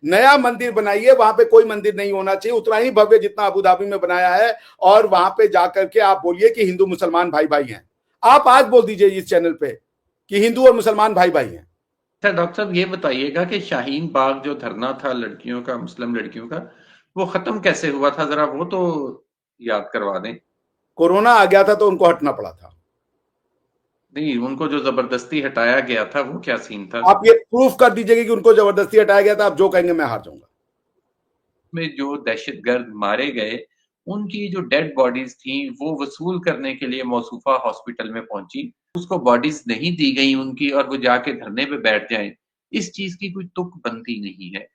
नया मंदिर बनाइए, वहां पे कोई मंदिर नहीं होना चाहिए, उतना ही भव्य जितना अबू धाबी में बनाया है, और वहां पे जाकर के आप बोलिए कि हिंदू मुसलमान भाई भाई हैं। आप आज बोल दीजिए इस चैनल पे कि हिंदू और मुसलमान भाई भाई हैं। अच्छा डॉक्टर साहब, ये बताइएगा कि शाहीन बाग जो धरना था लड़कियों का, मुस्लिम लड़कियों का, वो खत्म कैसे हुआ था? जरा वो तो याद करवा दें। कोरोना आ गया था तो उनको हटना पड़ा था। नहीं, उनको जो जबरदस्ती हटाया गया था वो क्या सीन था? आप ये प्रूफ कर दीजिएगा कि उनको जबरदस्ती हटाया गया था, आप जो कहेंगे मैं हार जाऊंगा। में जो दहशतगर्द मारे गए, उनकी जो डेड बॉडीज थी वो वसूल करने के लिए मौसूफा हॉस्पिटल में पहुंची। उसको बॉडीज नहीं दी गई उनकी, और वो जाके धरने पे बैठ जाएं, इस चीज की कोई तुक बनती नहीं है।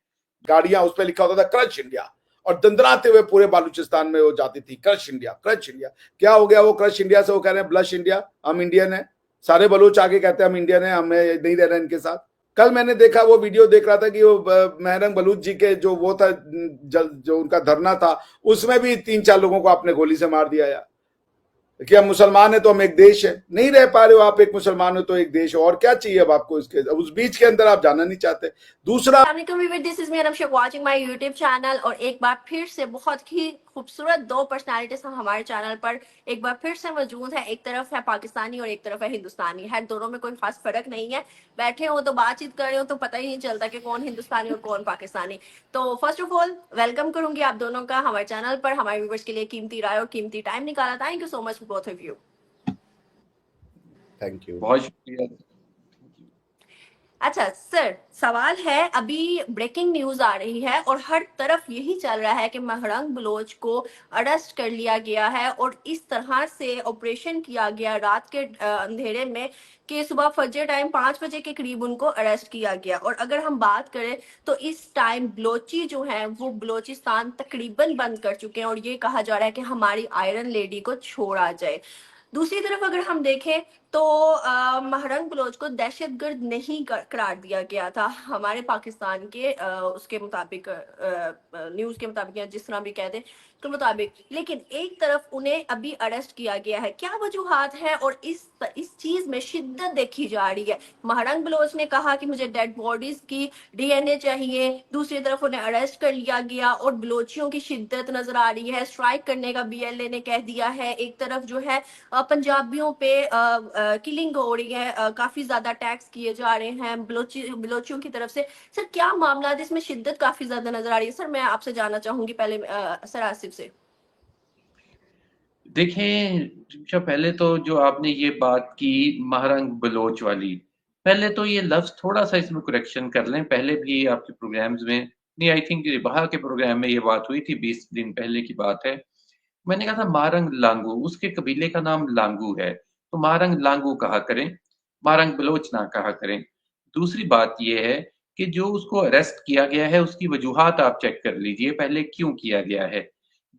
गाड़ियां, उस पर लिखा होता था क्रश इंडिया, और दंदराते हुए पूरे बालूचिस्तान में वो जाती थी, क्रश इंडिया क्रश इंडिया। क्या हो गया वो क्रश इंडिया से? वो कह रहे हैं ब्लश इंडिया, हम इंडियन है। सारे बलूच आके कहते हैं हम इंडियन है, हमें नहीं रहना इनके साथ। कल मैंने देखा, वो वीडियो देख रहा था कि वो मेहरंग बलूच जी के जो वो था, जो उनका धरना था, उसमें भी 3-4 लोगों को आपने गोली से मार दिया यार। कि हम मुसलमान है तो हम एक देश है, नहीं रह पा रहे हो आप, एक मुसलमान हो तो एक देश हो, और क्या चाहिए अब आपको? इसके उस बीच के अंदर आप जाना नहीं चाहते। दूसरा, दिस इज मी अनशक वाचिंग माय यूट्यूब चैनल, और एक बार फिर से बहुत ही खूबसूरत दो पर्सनालिटीज हम हमारे चैनल पर एक बार फिर से मौजूद है। एक तरफ है पाकिस्तानी और एक तरफ है हिंदुस्तानी है, दोनों में कोई खास फर्क नहीं है। बैठे हो तो बातचीत कर रहे हो तो पता ही नहीं चलता कि कौन हिंदुस्तानी और कौन पाकिस्तानी। तो फर्स्ट ऑफ ऑल वेलकम करूंगी आप दोनों का हमारे चैनल पर, हमारे व्यूवर्स के लिए कीमती राय और कीमती टाइम निकाला। Thank you so much both of you. Thank you. बहुत शुक्रिया। अच्छा सर, सवाल है, अभी ब्रेकिंग न्यूज आ रही है और हर तरफ यही चल रहा है कि महरंग बलोच को अरेस्ट कर लिया गया है, और इस तरह से ऑपरेशन किया गया रात के अंधेरे में कि सुबह फजर टाइम 5 बजे के करीब उनको अरेस्ट किया गया। और अगर हम बात करें तो इस टाइम बलोची जो है वो बलोचिस्तान तकरीबन बंद कर चुके हैं, और ये कहा जा रहा है कि हमारी आयरन लेडी को छोड़ा जाए। दूसरी तरफ अगर हम देखें तो महरंग बलोच को दहशतगर्द नहीं करार दिया गया था हमारे पाकिस्तान के उसके मुताबिक, न्यूज के मुताबिक या जिस तरह भी कहते के मुताबिक। लेकिन एक तरफ उन्हें अभी अरेस्ट किया गया है, क्या वजूहात है? और इस चीज में शिद्दत देखी जा रही है। महरंग बलोच ने कहा कि मुझे डेड बॉडीज की डीएनए चाहिए, दूसरी तरफ उन्हें अरेस्ट कर लिया गया, और बलोचियों की शिद्दत नजर आ रही है। स्ट्राइक करने का बीएलए ने कह दिया है। एक तरफ जो है पंजाबियों पे किलिंग हो रही है, काफी ज्यादा अटैक्स किए जा रहे हैं बलोचियों की तरफ से। सर क्या मामला है? इसमें शिद्दत काफी ज्यादा नजर आ रही है। सर मैं आपसे जानना चाहूंगी पहले सर आसिफ से। देखें रिचा, पहले तो जो आपने ये बात की महरंग बलोच वाली, पहले तो ये लफ्ज थोड़ा सा इसमें करेक्शन कर लें। पहले भी आपके प्रोग्राम्स में, नहीं आई थिंक बाहर के प्रोग्राम में ये बात हुई थी, 20 दिन पहले की बात है। मैंने कहा था महारंग लांगू, उसके कबीले का नाम लांगू है, तो महारंग लांगू कहा करें, महारंग बलोच ना कहा करें। दूसरी बात यह है कि जो उसको अरेस्ट किया गया है उसकी वजूहात आप चेक कर लीजिए पहले क्यों किया गया है।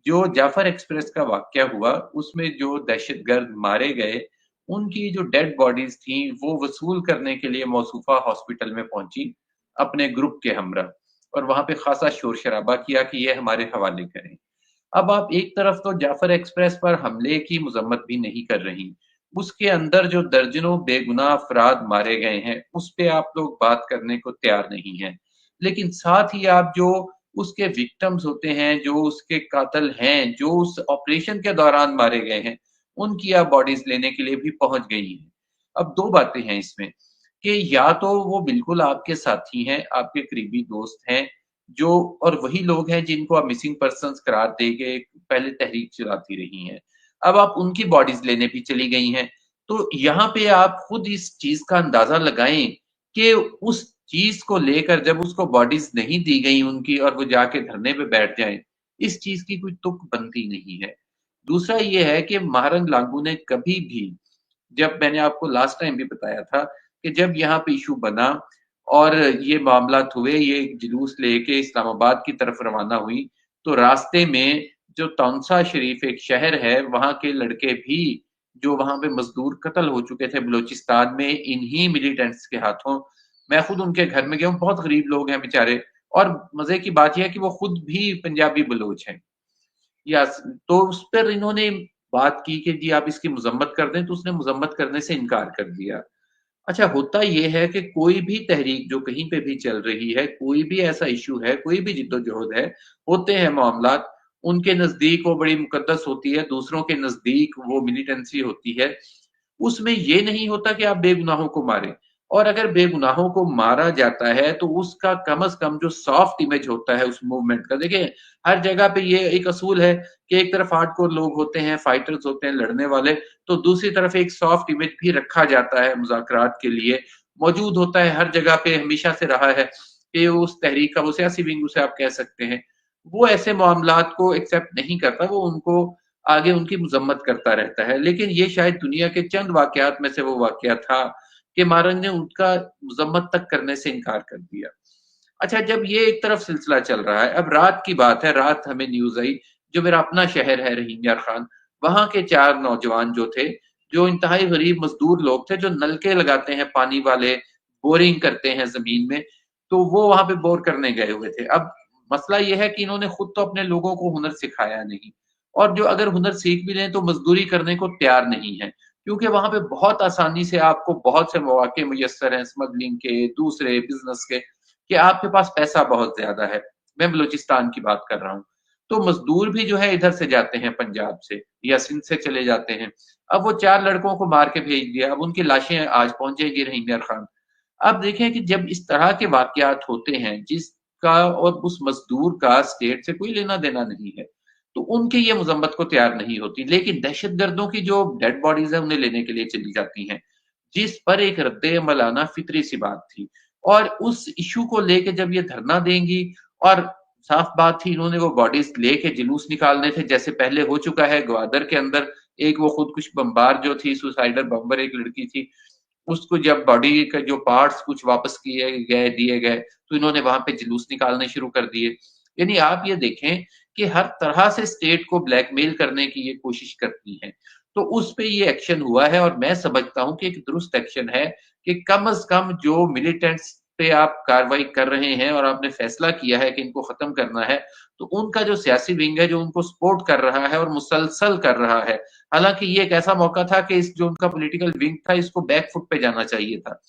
जो जाफर एक्सप्रेस का वाकया हुआ उसमें जो दहशतगर्द मारे गए, उनकी जो डेड बॉडीज थी वो वसूल करने के लिए मौसूफा हॉस्पिटल में पहुंची अपने ग्रुप के हमरा, और वहां पे खासा शोर शराबा किया कि ये हमारे हवाले करें। अब आप एक तरफ तो जाफर एक्सप्रेस पर हमले की मजम्मत भी नहीं कर रही, उसके अंदर जो दर्जनों बेगुनाह अफराद मारे गए हैं उस पे आप लोग बात करने को तैयार नहीं हैं। लेकिन साथ ही आप जो उसके विक्टिम्स होते हैं, जो उसके कातिल हैं, जो उस ऑपरेशन के दौरान मारे गए हैं, उनकी आप बॉडीज लेने के लिए भी पहुंच गई हैं। अब दो बातें हैं इसमें कि या तो वो बिल्कुल आपके साथी हैं, आपके करीबी दोस्त हैं, जो और वही लोग हैं जिनको आप मिसिंग पर्सन्स करार दे के पहले तहरीक चलाती रही हैं। अब आप उनकी बॉडीज लेने भी चली गई हैं। तो यहाँ पे आप खुद इस चीज का अंदाजा लगाएं कि उस चीज को लेकर जब उसको बॉडीज नहीं दी गई उनकी, और वो जाके धरने पे बैठ जाए, इस चीज की कोई तुक बनती नहीं है। दूसरा ये है कि महारंग लांगू ने कभी भी, जब मैंने आपको लास्ट टाइम भी बताया था कि जब यहाँ पे इशू बना और ये मामलात हुए, ये जुलूस लेके इस्लामाबाद की तरफ रवाना हुई, तो रास्ते में जो तौंसा शरीफ एक शहर है, वहां के लड़के भी जो वहां पे मजदूर कत्ल हो चुके थे बलूचिस्तान में इन्हीं मिलिटेंट्स के हाथों। मैं खुद उनके घर में गया हूँ, बहुत गरीब लोग हैं बेचारे, और मजे की बात यह है कि वो खुद भी पंजाबी बलोच हैं। या तो उस पर इन्होंने बात की कि जी आप इसकी मजम्मत कर दें, तो उसने मजम्मत करने से इनकार कर दिया। अच्छा, होता ये है कि कोई भी तहरीक जो कहीं पे भी चल रही है, कोई भी ऐसा इश्यू है, कोई भी जिद्दोजहद है, होते हैं मामलात, उनके नज़दीक वो बड़ी मुक़द्दस होती है, दूसरों के नज़दीक वो मिलिटेंसी होती है। उसमें ये नहीं होता कि आप बेगुनाहों को मारें, और अगर बेगुनाहों को मारा जाता है, तो उसका कम से कम जो सॉफ्ट इमेज होता है उस मूवमेंट का, देखिए हर जगह पे ये एक असूल है कि एक तरफ हार्डकोर लोग होते हैं, फाइटर्स होते हैं, लड़ने वाले, तो दूसरी तरफ एक सॉफ्ट इमेज भी रखा जाता है मुज़ाकरात के लिए, मौजूद होता है हर जगह पे, हमेशा से रहा है कि उस तहरीक का वो सियासी विंग उसे आप कह सकते हैं, वो ऐसे मामलात को एक्सेप्ट नहीं करता, वो उनको आगे उनकी मजम्मत करता रहता है। लेकिन ये शायद दुनिया के चंद वाकयात में से वो वाकया था कि मारंग ने उनका मजम्मत तक करने से इनकार कर दिया। अच्छा, जब ये एक तरफ सिलसिला चल रहा है, अब रात की बात है, रात हमें न्यूज़ आई, जो मेरा अपना शहर है रहीम यार खान, वहाँ के 4 नौजवान जो थे, जो इंतहाई गरीब मज़दूर लोग थे, जो नलके लगाते हैं पानी वाले, बोरिंग करते हैं ज़मीन में, तो वो वहाँ पे बोर करने गए हुए थे। अब मसला ये है कि इन्होंने खुद तो अपने लोगों को हुनर सिखाया नहीं, और जो अगर हुनर सीख भी लें तो मज़दूरी करने को तैयार नहीं है, क्योंकि वहाँ पे बहुत आसानी से आपको बहुत से मौके मुयस्सर हैं स्मगलिंग के, दूसरे बिज़नेस के, कि आपके पास पैसा बहुत ज़्यादा है। मैं बलूचिस्तान की बात कर रहा हूँ। तो मज़दूर भी जो है इधर से जाते हैं पंजाब से या सिंध से चले जाते हैं। अब वो 4 लड़कों को मार के भेज दिया, अब उनकी लाशें आज पहुँचेंगी रहीम यार खान। अब देखें कि जब इस तरह के वाक़यात होते हैं, जिसका और उस मज़दूर का स्टेट से कोई लेना-देना नहीं है, तो उनकी ये मज़म्मत को तैयार नहीं होती। लेकिन दहशतगर्दों की जो डेड बॉडीज़ हैं, उन्हें लेने के लिए चली जाती हैं, जिस पर एक रद्द-ए-अमल आना फ़ितरी-सी बात थी। और उस इश्यू को लेके जब ये धरना देंगी, और साफ़ बात थी इन्होंने वो बॉडीज़ लेके जुलूस निकालने थे, जैसे पहले हो चुका है ग्वादर के अंदर, एक वो खुदकुश बमबार जो थी, सुसाइडल बम्बर एक लड़की थी, उसको जब बॉडी के जो पार्ट्स कुछ वापस किए गए, दिए गए, तो इन्होंने वहाँ पे जुलूस निकालने शुरू कर दिए। यानी आप ये देखें कि हर तरह से स्टेट को ब्लैकमेल करने की ये कोशिश करती हैं। तो उस पे ये एक्शन हुआ है, और मैं समझता हूँ कि एक दुरुस्त एक्शन है कि कम से कम जो मिलिटेंट्स पे आप कार्रवाई कर रहे हैं और आपने फैसला किया है कि इनको खत्म करना है, तो उनका जो सियासी विंग है, जो उनको सपोर्ट कर रहा है और मुसलसल कर रहा है, हालाँकि ये एक ऐसा मौका था कि इस जो उनका पॉलिटिकल विंग था, इसको बैक फुट पे जाना चाहिए था।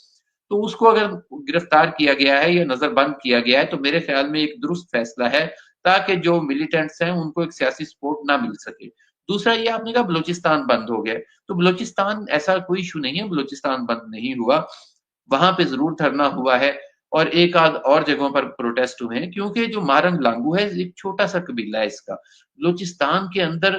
तो उसको अगर गिरफ्तार किया गया है या नज़रबंद किया गया है, तो मेरे ख़्याल में एक दुरुस्त फैसला है, ताकि जो मिलिटेंट्स हैं, उनको एक सियासी सपोर्ट ना मिल सके। दूसरा ये आपने कहा बलूचिस्तान बंद हो गया है, तो बलूचिस्तान ऐसा कोई इश्यू नहीं है, बलूचिस्तान बंद नहीं हुआ। वहाँ पे ज़रूर धरना हुआ है, और एक आध और जगहों पर प्रोटेस्ट हुए हैं, क्योंकि जो मारंग लांगू है, एक छोटा-सा कबीला है इसका। बलूचिस्तान के अंदर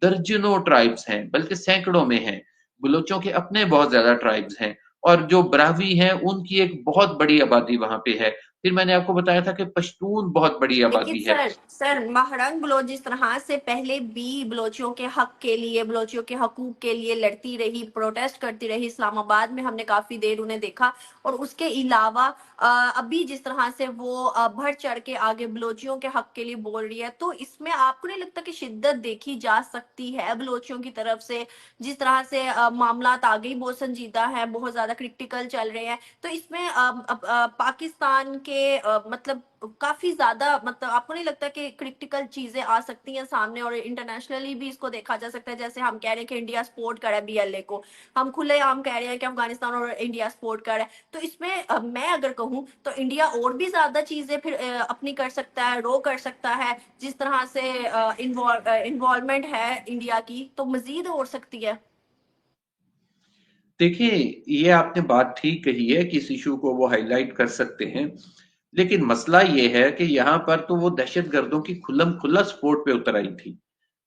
दर्जनों ट्राइब्स हैं, बल्कि सैकड़ों में हैं। बलूचों के अपने बहुत ज़्यादा ट्राइब्स हैं, और जो ब्राह्वी हैं, उनकी एक बहुत बड़ी आबादी वहाँ पे है। फिर मैंने आपको बताया था कि पश्तून बहुत बड़ी लेकिन आबादी है। सर महरंग बलोच जिस तरह से पहले भी बलोचियों के हक के लिए, बलोचियों के हकूक के लिए लड़ती रही, प्रोटेस्ट करती रही, इस्लामाबाद में हमने काफी देर उन्हें देखा। और उसके अलावा अभी जिस तरह से वो बढ़ चढ़ के आगे बलोचियों के हक के लिए बोल रही है, तो इसमें आपको नहीं लगता कि शिद्दत देखी जा सकती है बलोचियों की तरफ से? जिस तरह से मामलात आगे ही बहुत संजीदा है, बहुत ज्यादा क्रिटिकल चल रहे हैं, तो इसमें पाकिस्तान के मतलब काफी ज्यादा, मतलब आपको नहीं लगता कि क्रिटिकल चीजें आ सकती हैं सामने, और इंटरनेशनली भी इसको देखा जा सकता है? जैसे हम कह रहे हैं कि इंडिया सपोर्ट कर रहा है बीएलए को, हम खुलेआम कह रहे हैं कि अफगानिस्तान और इंडिया सपोर्ट कर रहा है, तो इसमें मैं अगर कहूँ तो इंडिया और भी ज्यादा चीजें फिर अपनी कर सकता है, रो कर सकता है, जिस तरह से इन्वॉल्वमेंट है इंडिया की, तो मजीद हो सकती है। देखिए, ये आपने बात ठीक कही है कि इस इश्यू को वो हाइलाइट कर सकते हैं, लेकिन मसला ये है कि यहाँ पर तो वो दहशतगर्दों की खुल्लम-खुल्ला सपोर्ट पे उतर आई थी।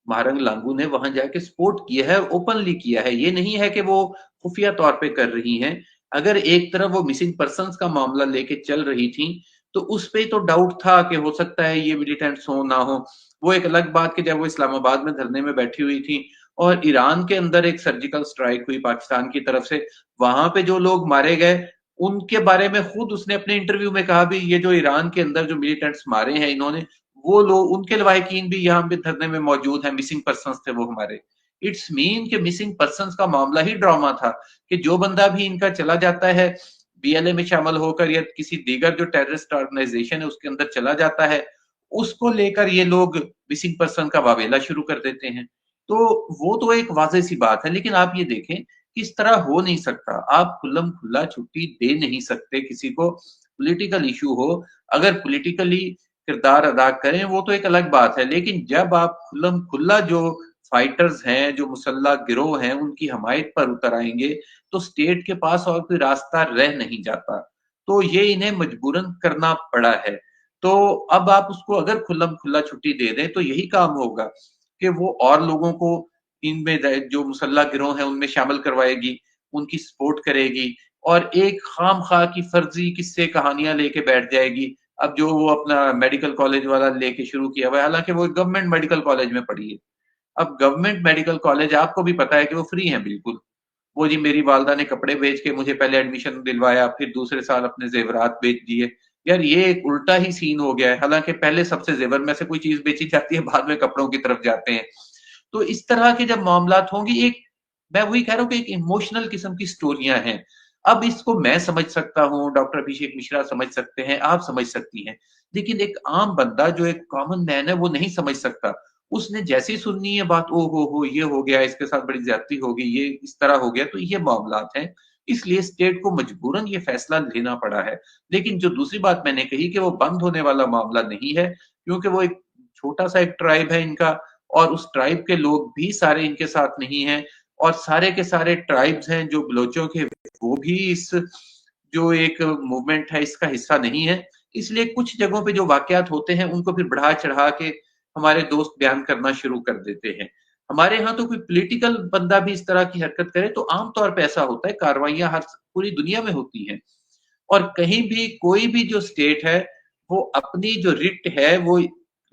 महारंग लांगू ने वहां जाके सपोर्ट किया है, ओपनली किया है, ये नहीं है कि वो खुफिया तौर पे कर रही हैं। अगर एक तरफ वो मिसिंग पर्सन्स का मामला लेके चल रही थी, तो उस पे तो डाउट था कि हो सकता है ये मिलिटेंट्स हो ना हो। वो एक अलग बात कि जब वो इस्लामाबाद में धरने में बैठी हुई थी, और ईरान के अंदर एक सर्जिकल स्ट्राइक हुई पाकिस्तान की तरफ से, वहां पे जो लोग मारे गए, उनके बारे में खुद उसने अपने इंटरव्यू में कहा भी, ये जो ईरान के अंदर जो मिलिटेंट्स मारे हैं इन्होंने, वो लोग, उनके लवाहिकीन भी यहाँ पे धरने में मौजूद हैं, मिसिंग पर्सन्स थे वो हमारे। इट्स मीन कि मिसिंग पर्सन्स का मामला ही ड्रामा था, कि जो बंदा भी इनका चला जाता है बीएलए में शामिल होकर, या किसी दीगर जो टेररिस्ट ऑर्गेनाइजेशन है उसके अंदर चला जाता है, उसको लेकर ये लोग मिसिंग पर्सन का वावेला शुरू कर देते हैं। तो वो तो एक वाज़ेह सी बात है, लेकिन आप ये देखें किस तरह हो नहीं सकता। आप खुल्लम खुल्ला छुट्टी दे नहीं सकते किसी को, पॉलिटिकल इशू हो, अगर पॉलिटिकली किरदार अदा करें वो तो एक अलग बात है, लेकिन जब आप खुल्लम खुल्ला जो फाइटर्स हैं, जो मुसल्ला गिरोह हैं, उनकी हमायत पर उतर आएंगे तो स्टेट के पास और कोई रास्ता रह नहीं जाता। तो ये इन्हें मजबूरन करना पड़ा है। तो अब आप उसको अगर खुल्लम खुल्ला छुट्टी दे दें तो यही काम होगा कि वो और लोगों को इनमें जो मुसल्ला गिरोह है उनमें शामिल करवाएगी, उनकी सपोर्ट करेगी और एक खाम-खा की फर्जी किस्से कहानियां लेके बैठ जाएगी। अब जो वो अपना मेडिकल कॉलेज वाला लेके शुरू किया हुआ है, हालांकि वो गवर्नमेंट मेडिकल कॉलेज में पढ़ी है। अब गवर्नमेंट मेडिकल कॉलेज आपको भी पता है कि वो फ्री है बिल्कुल। वो जी मेरी वालदा ने कपड़े बेच के मुझे पहले एडमिशन दिलवाया, फिर दूसरे साल अपने जेवरात बेच दिए। यार ये एक उल्टा ही सीन हो गया है, हालांकि पहले सबसे जेवर में से कोई चीज बेची जाती है, बाद में कपड़ों की तरफ जाते हैं। तो इस तरह के जब मामलात होंगी, एक मैं वही कह रहा हूँ कि एक इमोशनल किस्म की स्टोरियां हैं। अब इसको मैं समझ सकता हूँ, डॉक्टर अभिषेक मिश्रा समझ सकते हैं, आप समझ सकती हैं, लेकिन एक आम बंदा जो एक कॉमन मैन है वो नहीं समझ सकता। उसने जैसे ही सुननी है बात, ओ हो ये हो गया, इसके साथ बड़ी ज्यादती हो गई, ये इस तरह हो गया, तो ये मामलात हैं। इसलिए स्टेट को मजबूरन ये फैसला लेना पड़ा है। लेकिन जो दूसरी बात मैंने कही कि वो बंद होने वाला मामला नहीं है, क्योंकि वो एक छोटा सा एक ट्राइब है इनका, और उस ट्राइब के लोग भी सारे इनके साथ नहीं हैं, और सारे के सारे ट्राइब्स हैं जो बलोचों के, वो भी इस जो एक मूवमेंट है इसका हिस्सा नहीं है। इसलिए कुछ जगहों पे जो वाकयात होते हैं उनको फिर बढ़ा चढ़ा के हमारे दोस्त बयान करना शुरू कर देते हैं। हमारे यहाँ तो कोई पॉलिटिकल बंदा भी इस तरह की हरकत करे तो आमतौर पे ऐसा होता है, कार्रवाइयां हर पूरी दुनिया में होती हैं, और कहीं भी कोई भी जो स्टेट है वो अपनी जो रिट है वो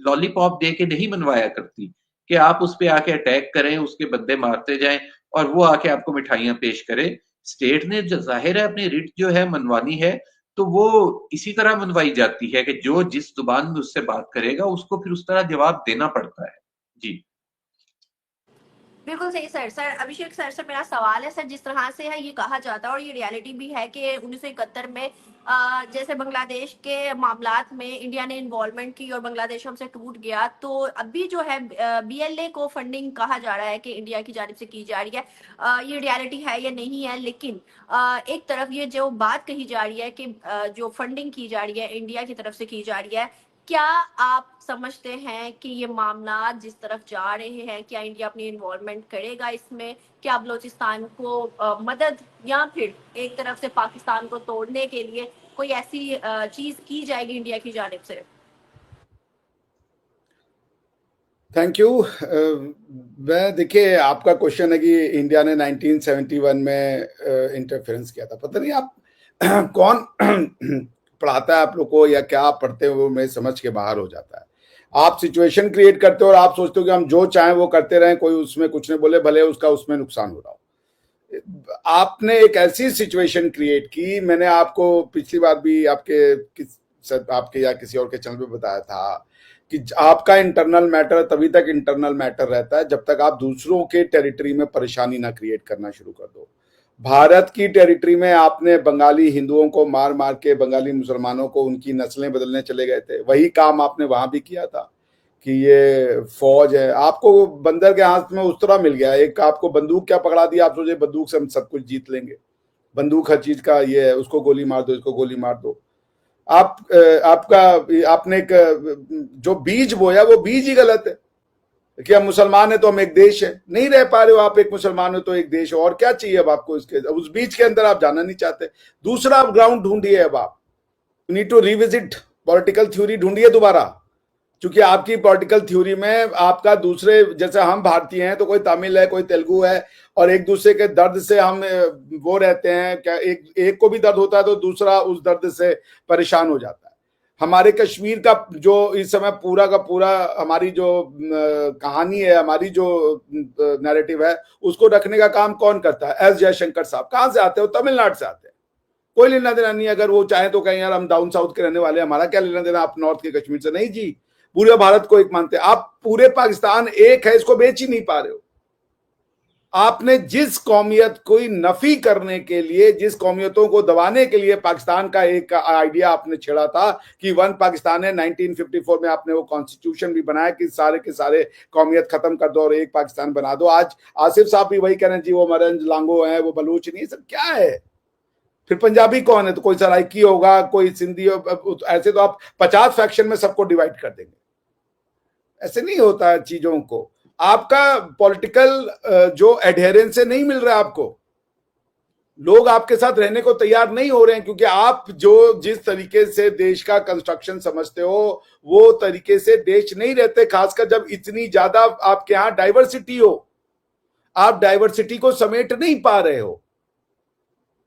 लॉलीपॉप दे के नहीं मनवाया करती कि आप उस पे आके अटैक करें, उसके बंदे मारते जाएं और वो आके आपको मिठाइयां पेश करे। स्टेट ने जो जाहिर है अपनी रिट जो है मनवानी है, तो वो इसी तरह मनवाई जाती है कि जो जिस जुबान में उससे बात करेगा उसको फिर उस तरह जवाब देना पड़ता है। जी बिल्कुल सही सर। सर अभिषेक सर से मेरा सवाल है, सर जिस तरह से है ये कहा जाता है और ये रियलिटी भी है कि 1971 में जैसे बांग्लादेश के मामलात में इंडिया ने इन्वॉल्वमेंट की और बांग्लादेश हमसे टूट गया, तो अभी जो है बीएलए को फंडिंग कहा जा रहा है कि इंडिया की जानिब से की जा रही है। ये रियलिटी है या नहीं है, लेकिन एक तरफ ये जो बात कही जा रही है कि जो फंडिंग की जा रही है इंडिया की तरफ से की जा रही है, क्या आप समझते हैं कि ये मामला जिस तरफ जा रहे हैं, क्या इंडिया अपनी इन्वॉल्वमेंट करेगा इसमें? क्या बलोचिस्तान को मदद या फिर एक तरफ से पाकिस्तान को तोड़ने के लिए कोई ऐसी चीज की जाएगी इंडिया की जानिब से? Thank you. मैं देखिए, आपका क्वेश्चन है कि इंडिया ने 1971 में इंटरफेरेंस किया था। पता नहीं आप कौन पढ़ाता है आप लोग को या क्या आप पढ़ते हो, वो मेरे समझ के बाहर हो जाता है। आप सिचुएशन क्रिएट करते हो और आप सोचते हो कि हम जो चाहें वो करते रहें, कोई उसमें कुछ नहीं बोले, भले उसका उसमें नुकसान हो रहा हो। आपने एक ऐसी सिचुएशन क्रिएट की, मैंने आपको पिछली बार भी आपके या किसी और के चैनल पे बताया था कि आपका इंटरनल मैटर तभी तक इंटरनल मैटर रहता है जब तक आप दूसरों के टेरिटरी में परेशानी ना क्रिएट करना शुरू कर दो। भारत की टेरिटरी में आपने बंगाली हिंदुओं को मार मार के बंगाली मुसलमानों को उनकी नस्लें बदलने चले गए थे। वही काम आपने वहां भी किया था कि ये फौज है, आपको बंदर के हाथ में उस तरह मिल गया। एक आपको बंदूक क्या पकड़ा दी, आप सोचे बंदूक से हम सब कुछ जीत लेंगे। बंदूक हर चीज का ये है, उसको गोली मार दो, इसको गोली मार दो। आपने एक जो बीज बोया वो बीज ही गलत है कि हम मुसलमान है तो हम एक देश है। नहीं रह पा रहे हो आप, एक मुसलमान हो तो एक देश हो, और क्या चाहिए अब आपको इसके? उस बीच के अंदर आप जाना नहीं चाहते। दूसरा आप ग्राउंड ढूंढिए। अब आप need to revisit political theory, ढूंढिए दोबारा, क्योंकि आपकी पॉलिटिकल थ्योरी में आपका दूसरे, जैसे हम भारतीय हैं तो कोई तमिल है, कोई तेलुगु है, और एक दूसरे के दर्द से हम वो रहते हैं। क्या एक को भी दर्द होता है तो दूसरा उस दर्द से परेशान हो जाता है। हमारे कश्मीर का जो इस समय पूरा का पूरा हमारी जो कहानी है, हमारी जो नैरेटिव है, उसको रखने का काम कौन करता है? एस जयशंकर साहब। कहां से आते हो? तमिलनाडु से आते हैं। कोई लेना देना नहीं। अगर वो चाहे तो कहें यार हम डाउन साउथ के रहने वाले हैं, हमारा क्या लेना देना आप नॉर्थ के कश्मीर से? नहीं जी, पूरे भारत को एक मानते हैं आप। पूरे पाकिस्तान एक है, इसको बेच ही नहीं पा रहे हो। आपने जिस कौमियत को नफी करने के लिए, जिस कौमियतों को दबाने के लिए पाकिस्तान का एक आइडिया आपने छेड़ा था कि वन पाकिस्तान है, 1954 में आपने वो कॉन्स्टिट्यूशन भी बनाया कि सारे के सारे कौमियत खत्म कर दो और एक पाकिस्तान बना दो। आज आसिफ साहब भी वही कह रहे हैं जी वो मरंज लांगो है, वो बलूच नहीं, सब क्या है? फिर पंजाबी कौन है? तो कोई सराइकी होगा, कोई सिंधी, ऐसे तो आप 50 फैक्शन में सबको डिवाइड कर देंगे। ऐसे नहीं होता है चीजों को। आपका पॉलिटिकल जो एडहेरेंस से नहीं मिल रहा है आपको, लोग आपके साथ रहने को तैयार नहीं हो रहे हैं, क्योंकि आप जो जिस तरीके से देश का कंस्ट्रक्शन समझते हो वो तरीके से देश नहीं रहते, खासकर जब इतनी ज्यादा आपके यहां डाइवर्सिटी हो। आप डाइवर्सिटी को समेट नहीं पा रहे हो।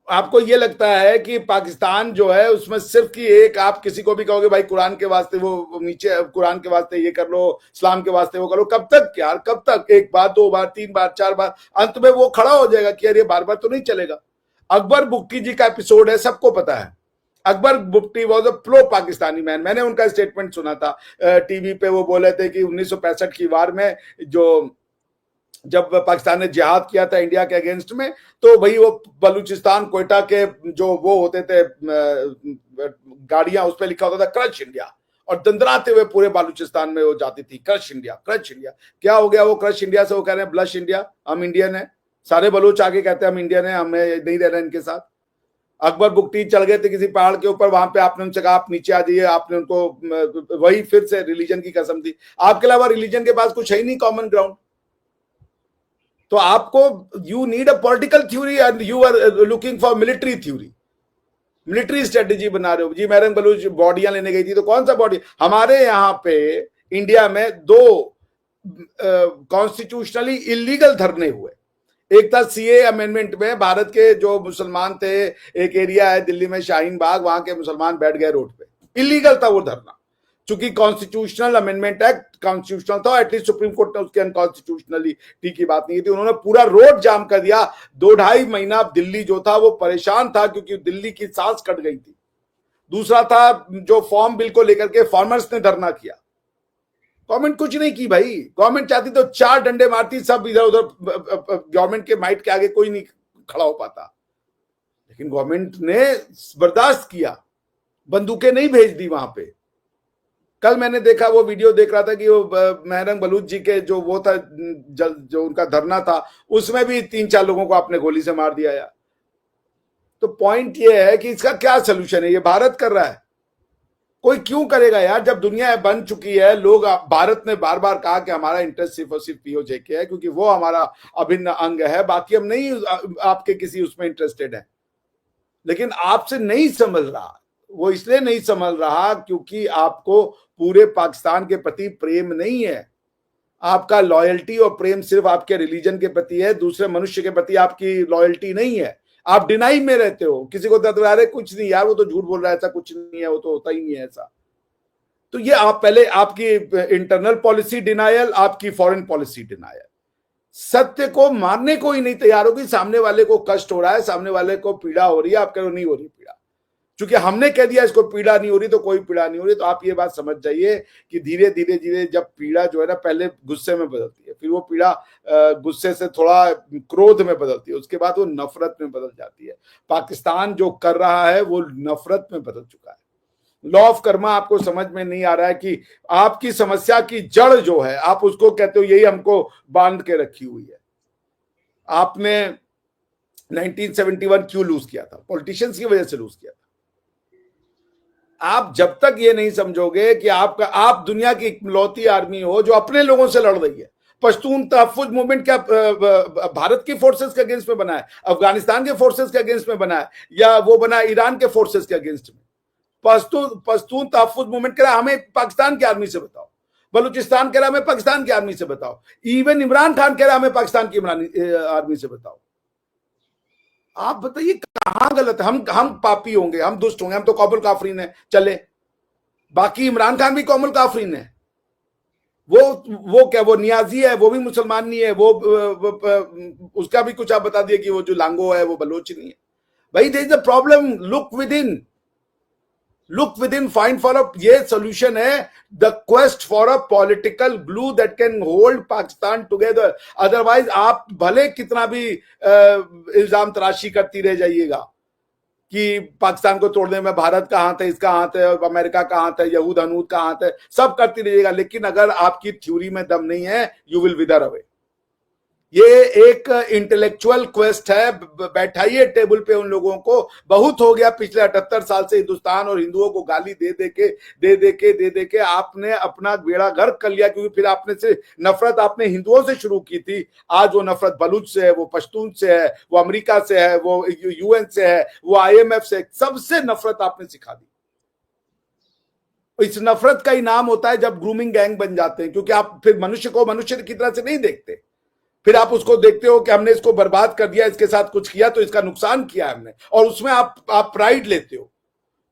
आपको ये लगता है कि पाकिस्तान जो है उसमें सिर्फ की एक, आप किसी को भी कहोगे भाई कुरान के वास्ते वो नीचे, कुरान के वास्ते ये कर लो, इस्लाम के वास्ते वो करो, कब तक यार, कब तक? एक बार, दो बार, तीन बार, चार बार, अंत में वो खड़ा हो जाएगा कि यार ये बार बार तो नहीं चलेगा। अकबर बुक्की जी का एपिसोड है, सबको पता है। Akbar Bugti was a pro Pakistani man. मैंने उनका स्टेटमेंट सुना था टीवी पे। वो बोले थे कि 1965 की वार में जो जब पाकिस्तान ने जिहाद किया था इंडिया के अगेंस्ट में, तो वही वो बलूचिस्तान कोयटा के जो वो होते थे गाड़ियां, उस पर लिखा होता था क्रश इंडिया, और दंदराते हुए पूरे बलूचिस्तान में वो जाती थी क्रश इंडिया, क्रश इंडिया। क्या हो गया वो क्रश इंडिया से? वो कह रहे हैं ब्लश इंडिया, हम इंडियन है। सारे बलूच आगे कहते हैं हम इंडियन है, हमें नहीं रहना इनके साथ। अकबर बुक्टी चढ़ गए थे किसी पहाड़ के ऊपर, वहां पे आपने उनसे कहा आप नीचे आ जाइए, आपने उनको वही फिर से रिलीजन की कसम दी। आपके अलावा रिलीजन के पास कुछ है ही नहीं कॉमन ग्राउंड। तो आपको you need a political theory and you are looking for military theory, military strategy बना रहे हो जी। महरंग बलूच बॉडियां लेने गई थी, तो कौन सा बॉडी? हमारे यहाँ पे इंडिया में दो कॉन्स्टिट्यूशनली इलीगल धरने हुए। एक था सीए अमेंडमेंट में, भारत के जो मुसलमान थे, एक एरिया है दिल्ली में शाहीन बाग, वहां के मुसलमान बैठ गए रोड पे, इलीगल था वो धरना। चूंकि कॉन्स्टिट्यूशनल अमेंडमेंट एक्ट कॉन्स्टिट्यूशनल था, एटलीस्ट सुप्रीम कोर्ट ने उसके अनकॉन्स्टिट्यूशनलिटी की बात नहीं की थी। उन्होंने पूरा रोड जाम कर दिया। 2-2.5 महीना दिल्ली जो था वो परेशान था, क्योंकि दिल्ली की सांस कट गई थी। दूसरा था जो फॉर्म बिल को लेकर के फार्मर्स ने धरना किया। गवर्नमेंट कुछ नहीं की भाई। गवर्नमेंट चाहती तो 4 डंडे मारती, सब इधर उधर, गवर्नमेंट के माइट के आगे कोई नहीं खड़ा हो पाता। लेकिन गवर्नमेंट ने बर्दाश्त किया, बंदूकें नहीं भेज दी वहां पे। कल मैंने देखा, वो वीडियो देख रहा था कि वो महरंग बलूच जी के जो वो था, जो उनका धरना था, उसमें भी 3-4 लोगों को आपने गोली से मार दिया यार। तो पॉइंट ये है कि इसका क्या सोल्यूशन है? ये भारत कर रहा है, कोई क्यों करेगा यार? जब दुनिया बन चुकी है, लोग, भारत ने बार बार कहा कि हमारा इंटरेस्ट सिर्फ और सिर्फ पीओजे के है, क्योंकि वो हमारा अभिन्न अंग है, बाकी हम नहीं आपके किसी उसमें इंटरेस्टेड है। लेकिन आपसे नहीं समझ रहा। वो इसलिए नहीं समझ रहा क्योंकि आपको पूरे पाकिस्तान के प्रति प्रेम नहीं है। आपका लॉयल्टी और प्रेम सिर्फ आपके रिलीजन के प्रति है, दूसरे मनुष्य के प्रति आपकी लॉयल्टी नहीं है। आप डिनाई में रहते हो। किसी को दर्द रहा है, कुछ नहीं यार, वो तो झूठ बोल रहा है, ऐसा कुछ नहीं है, वो तो होता ही नहीं है ऐसा। तो ये आप पहले आपकी इंटरनल पॉलिसी डिनायल, आपकी फॉरेन पॉलिसी डिनायल। सत्य को मानने को ही नहीं तैयार होगी। सामने वाले को कष्ट हो रहा है, सामने वाले को पीड़ा हो रही है, आप कह रहे हो नहीं हो रही पीड़ा। क्योंकि हमने कह दिया इसको पीड़ा नहीं हो रही, तो कोई पीड़ा नहीं हो रही। तो आप ये बात समझ जाइए कि धीरे धीरे धीरे जब पीड़ा जो है ना, पहले गुस्से में बदलती है, फिर वो पीड़ा गुस्से से थोड़ा क्रोध में बदलती है, उसके बाद वो नफरत में बदल जाती है। पाकिस्तान जो कर रहा है वो नफरत में बदल चुका है। लॉ ऑफ कर्मा आपको समझ में नहीं आ रहा है कि आपकी समस्या की जड़ जो है, आप उसको कहते हो यही हमको बांध के रखी हुई है। आपने 1971 क्यों लूज किया था? पॉलिटिशियंस की वजह से लूज किया था। आप जब तक ये नहीं समझोगे कि आप दुनिया की इकलौती आर्मी हो जो अपने लोगों से लड़ रही है। पश्तून तहफ्फुज मूवमेंट क्या भारत की फोर्सेस के अगेंस्ट में बना है? अफगानिस्तान के फोर्सेस के अगेंस्ट में बना है, या वो बना ईरान के फोर्सेस के अगेंस्ट में? पश्तून तहफ्फुज मूवमेंट कह रहा है हमें पाकिस्तान की आर्मी से बताओ, बलूचिस्तान कह रहा है हमें पाकिस्तान की आर्मी से बताओ, इवन इमरान खान कह रहा है हमें पाकिस्तान की आर्मी से बताओ। आप बताइए कहां गलत है? हम पापी होंगे, हम दुष्ट होंगे, हम तो कौमुल काफरीन है, चले। बाकी इमरान खान भी कौमुल काफरीन है। वो क्या, वो नियाजी है, वो भी मुसलमान नहीं है, वो उसका भी कुछ आप बता दिए कि वो जो लांगो है वो बलोच नहीं है। भाई there is a problem, look within. Look within, find for a, ये सोल्यूशन है, the quest for a political glue that can hold Pakistan together. Otherwise आप भले कितना भी इल्जाम तराशी करती रह जाइएगा कि पाकिस्तान को तोड़ने में भारत का हाथ है, इसका हाथ है, अमेरिका का हाथ है, यहूद हनूद का हाथ है, सब करती रहिएगा, लेकिन अगर आपकी थ्योरी में दम नहीं है, यू विल विदर अवे। ये एक इंटेलेक्चुअल क्वेस्ट है, बैठाइए टेबल पे उन लोगों को। बहुत हो गया पिछले 78 साल से हिंदुस्तान और हिंदुओं को गाली दे दे के आपने अपना बेड़ा गर्क कर लिया, क्योंकि फिर आपने से नफरत आपने हिंदुओं से शुरू की थी। आज वो नफरत बलूच से है, वो पश्तून से है, वो अमेरिका से है, वो यूएन से है, वो IMF से, सबसे नफरत आपने सिखा दी। इस नफरत का ही नाम होता है जब ग्रूमिंग गैंग बन जाते हैं, क्योंकि आप फिर मनुष्य को मनुष्य की तरह से नहीं देखते, फिर आप उसको देखते हो कि हमने इसको बर्बाद कर दिया, इसके साथ कुछ किया तो इसका नुकसान किया हमने, और उसमें आप प्राइड लेते हो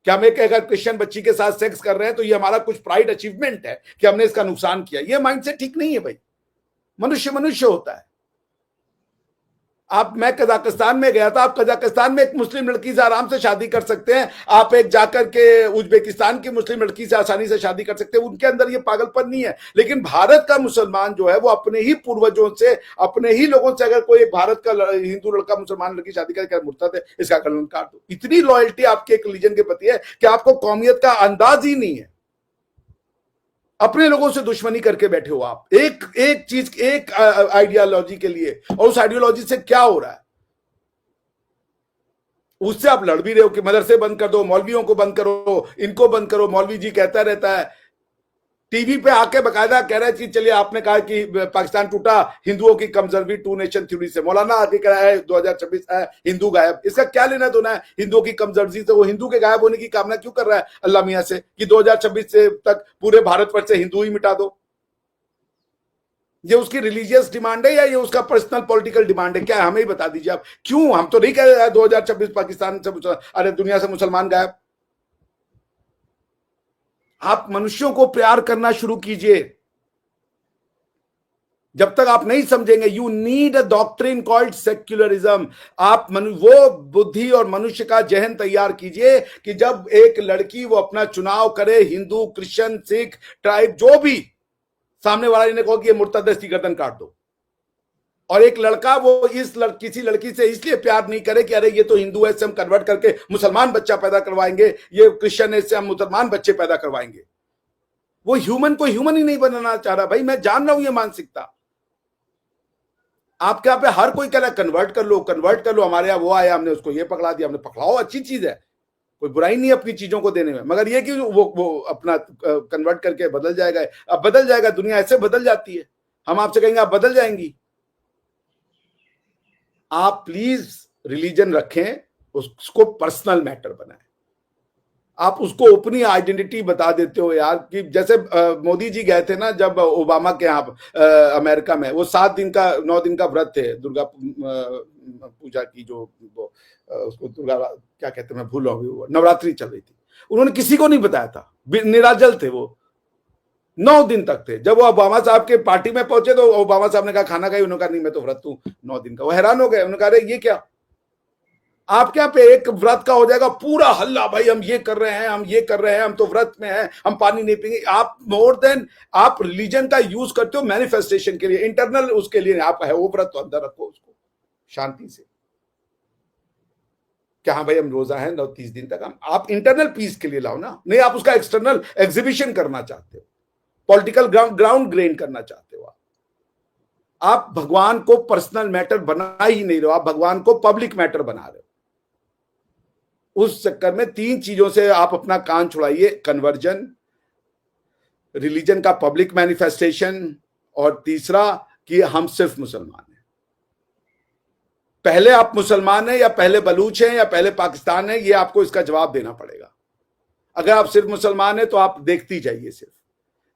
कि हम एक अगर क्रिश्चियन बच्ची के साथ सेक्स कर रहे हैं तो ये हमारा कुछ प्राइड अचीवमेंट है कि हमने इसका नुकसान किया। ये माइंडसेट ठीक नहीं है भाई। मनुष्य मनुष्य होता है। मैं कजाकिस्तान में गया था, आप कजाकिस्तान में एक मुस्लिम लड़की से आराम से शादी कर सकते हैं, आप एक जाकर के उज्बेकिस्तान की मुस्लिम लड़की से आसानी से शादी कर सकते हैं, उनके अंदर ये पागलपन नहीं है। लेकिन भारत का मुसलमान जो है वो अपने ही पूर्वजों से, अपने ही लोगों से, अगर कोई एक भारत का हिंदू लड़का मुसलमान लड़की शादी करके मुर्तद है, इसका गलन काट दो। इतनी लॉयल्टी आपके एक रिलीजन के प्रति है कि आपको कौमियत का अंदाज ही नहीं है। अपने लोगों से दुश्मनी करके बैठे हो आप, एक चीज, एक आइडियोलॉजी के लिए, और उस आइडियोलॉजी से क्या हो रहा है उससे आप लड़ भी रहे हो कि मदरसे बंद कर दो, मौलवियों को बंद करो, इनको बंद करो। मौलवी जी कहता रहता है टीवी पे आके बकायदा कह रहा है कि चलिए आपने कहा कि पाकिस्तान टूटा हिंदुओं की कमजोरी टू नेशन थ्योरी से, मौलाना आके कह रहा है 2026 हिंदू गायब। इसका क्या लेना देना है हिंदुओं की कमजोरी से? वो हिंदू के गायब होने की कामना क्यों कर रहा है अल्लाह मियां से कि 2026 से तक पूरे भारतवर्ष से हिंदू ही मिटा दो? ये उसकी रिलीजियस डिमांड है या ये उसका पर्सनल पॉलिटिकल डिमांड है? क्या है हमें ही बता दीजिए आप। क्यों? हम तो नहीं कह रहे 2026 पाकिस्तान से, अरे दुनिया से मुसलमान गायब। आप मनुष्यों को प्यार करना शुरू कीजिए। जब तक आप नहीं समझेंगे, you need a doctrine called secularism. आप वो बुद्धि और मनुष्य का जहन तैयार कीजिए कि जब एक लड़की वो अपना चुनाव करे, हिंदू, क्रिश्चियन, सिख, ट्राइब, जो भी, सामने वाले ने कहा कि ये मुर्तद है, इसकी गर्दन काट दो। और एक लड़का वो किसी लड़की से इसलिए प्यार नहीं करे कि अरे ये तो हिंदू है, इससे हम कन्वर्ट करके मुसलमान बच्चा पैदा करवाएंगे, ये क्रिश्चियन है, इससे हम मुसलमान बच्चे पैदा करवाएंगे। वो ह्यूमन को ह्यूमन ही नहीं बनाना चाह रहा। भाई मैं जान रहा हूं ये मानसिकता आपके यहाँ पे हर कोई कह रहा है कन्वर्ट कर लो, कन्वर्ट कर लो। हमारे यहाँ वो आया, हमने उसको ये पकड़ा दिया, हमने पकड़ाओ, अच्छी चीज है, कोई बुराई नहीं अपनी चीजों को देने में, मगर ये कि वो अपना कन्वर्ट करके बदल जाएगा। अब बदल जाएगा, दुनिया ऐसे बदल जाती है। हम आपसे कहेंगे आप बदल जाएंगी। आप प्लीज रिलीजन रखें, उसको पर्सनल मैटर बनाएं। आप उसको अपनी आइडेंटिटी बता देते हो यार, कि जैसे मोदी जी गए थे ना जब ओबामा के यहाँ अमेरिका में, वो 7 दिन का 9 दिन का व्रत थे दुर्गा पूजा की, जो उसको दुर्गा क्या कहते हैं मैं भूल रहा हूँ, नवरात्रि चल रही थी। उन्होंने किसी को नहीं बताया था, निराजल थे वो, 9 दिन तक थे। जब वो ओबामा साहब के पार्टी में पहुंचे तो ओबामा साहब ने कहा खाना खाई, उन्होंने कहा नहीं मैं तो व्रत हूं 9 दिन का। वो हैरान हो गए, उन्होंने कहा अरे ये क्या, आपके यहाँ पे एक व्रत का हो जाएगा पूरा हल्ला, भाई हम ये कर रहे हैं, हम ये कर रहे हैं, हम तो व्रत में हैं, हम पानी नहीं पीएंगे। आप मोर देन आप रिलीजन का यूज करते हो मैनिफेस्टेशन के लिए, इंटरनल उसके लिए। आप है वो व्रत तो अंदर रखो उसको शांति से, क्या हाँ भाई हम रोजा है 30 दिन तक, हम आप इंटरनल पीस के लिए लाओ ना। नहीं आप उसका एक्सटर्नल एग्जीबिशन करना चाहते हो, पॉलिटिकल ग्राउंड ग्रेन करना चाहते हो। आप भगवान को पर्सनल मैटर बना ही नहीं रहे हो, आप भगवान को पब्लिक मैटर बना रहे हो। उस चक्कर में 3 चीजों से आप अपना कान छुड़ाइए, कन्वर्जन, रिलीजन का पब्लिक मैनिफेस्टेशन, और तीसरा कि हम सिर्फ मुसलमान हैं। पहले आप मुसलमान हैं या पहले बलूच हैं या पहले पाकिस्तान है, ये आपको इसका जवाब देना पड़ेगा। अगर आप सिर्फ मुसलमान हैं तो आप देखती जाइए सिर्फ,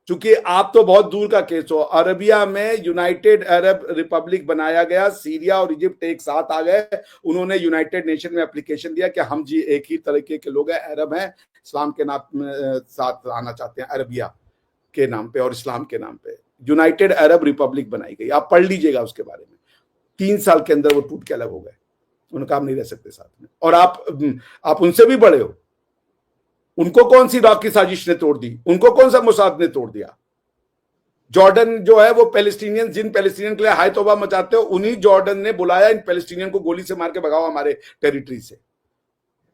क्योंकि आप तो बहुत दूर का केस हो। अरबिया में यूनाइटेड अरब रिपब्लिक बनाया गया, सीरिया और इजिप्ट एक साथ आ गए, उन्होंने यूनाइटेड नेशन में एप्लीकेशन दिया कि हम जी एक ही तरीके के लोग हैं, अरब हैं, इस्लाम के नाम साथ आना चाहते हैं, अरबिया के नाम पे और इस्लाम के नाम पे यूनाइटेड अरब रिपब्लिक बनाई गई। आप पढ़ लीजिएगा उसके बारे में। 3 साल के अंदर वो टूट के अलग हो गए, उनका हम नहीं रह सकते साथ में। और आप उनसे भी बड़े हो, उनको कौन सी रॉक की साजिश ने तोड़ दी? उनको कौन सा मोसाद ने तोड़ दिया? जॉर्डन जो है वो पैलेस्टीनियन, जिन पैलेस्टीनियन के लिए हाय तौबा मचाते हो, उन्हीं जॉर्डन ने बुलाया इन पैलेस्टीनियन को गोली से मार के भगाओ हमारे टेरिटरी से।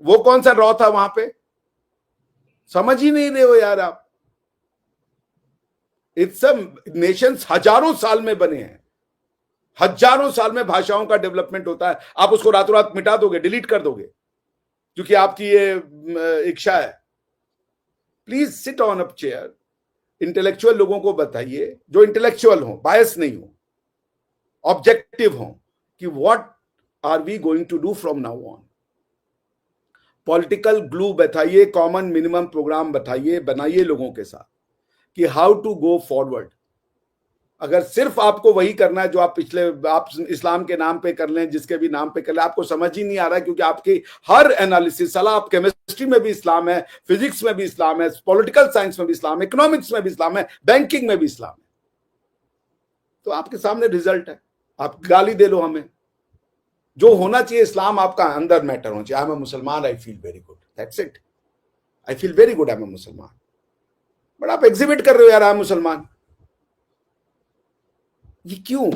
वो कौन सा रॉ था वहां पे? समझ ही नहीं रहे हो यार आप। इट्स नेशंस हजारों साल में बने हैं, हजारों साल में भाषाओं का डेवलपमेंट होता है। आप उसको रातों रात मिटा दोगे, डिलीट कर दोगे क्योंकि आपकी ये इच्छा है। Please sit on up chair. Intellectual लोगों को बताइए, जो इंटेलेक्चुअल हो, बायस नहीं हो, ऑब्जेक्टिव हो, कि what are we going to do from now on. Political glue बताइए, कॉमन मिनिमम प्रोग्राम बताइए, बनाइए लोगों के साथ कि हाउ टू गो फॉरवर्ड। अगर सिर्फ आपको वही करना है जो आप आप इस्लाम के नाम पे कर लें, जिसके भी नाम पे कर लें, आपको समझ ही नहीं आ रहा है क्योंकि आपकी हर एनालिसिस सलाह, आप केमिस्ट्री में भी इस्लाम है, फिजिक्स में भी इस्लाम है, पॉलिटिकल साइंस में भी इस्लाम है, इकोनॉमिक्स में भी इस्लाम है, बैंकिंग में भी इस्लाम है। तो आपके सामने रिजल्ट है, आप गाली दे लो हमें। जो होना चाहिए इस्लाम आपका अंदर मैटर होना चाहिए। आई एम अ मुसलमान, I feel very good, that's it. I feel very good, I am a मुसलमान। बट आप एग्जिबिट कर रहे हो यार, आई एम मुसलमान। ये क्यों?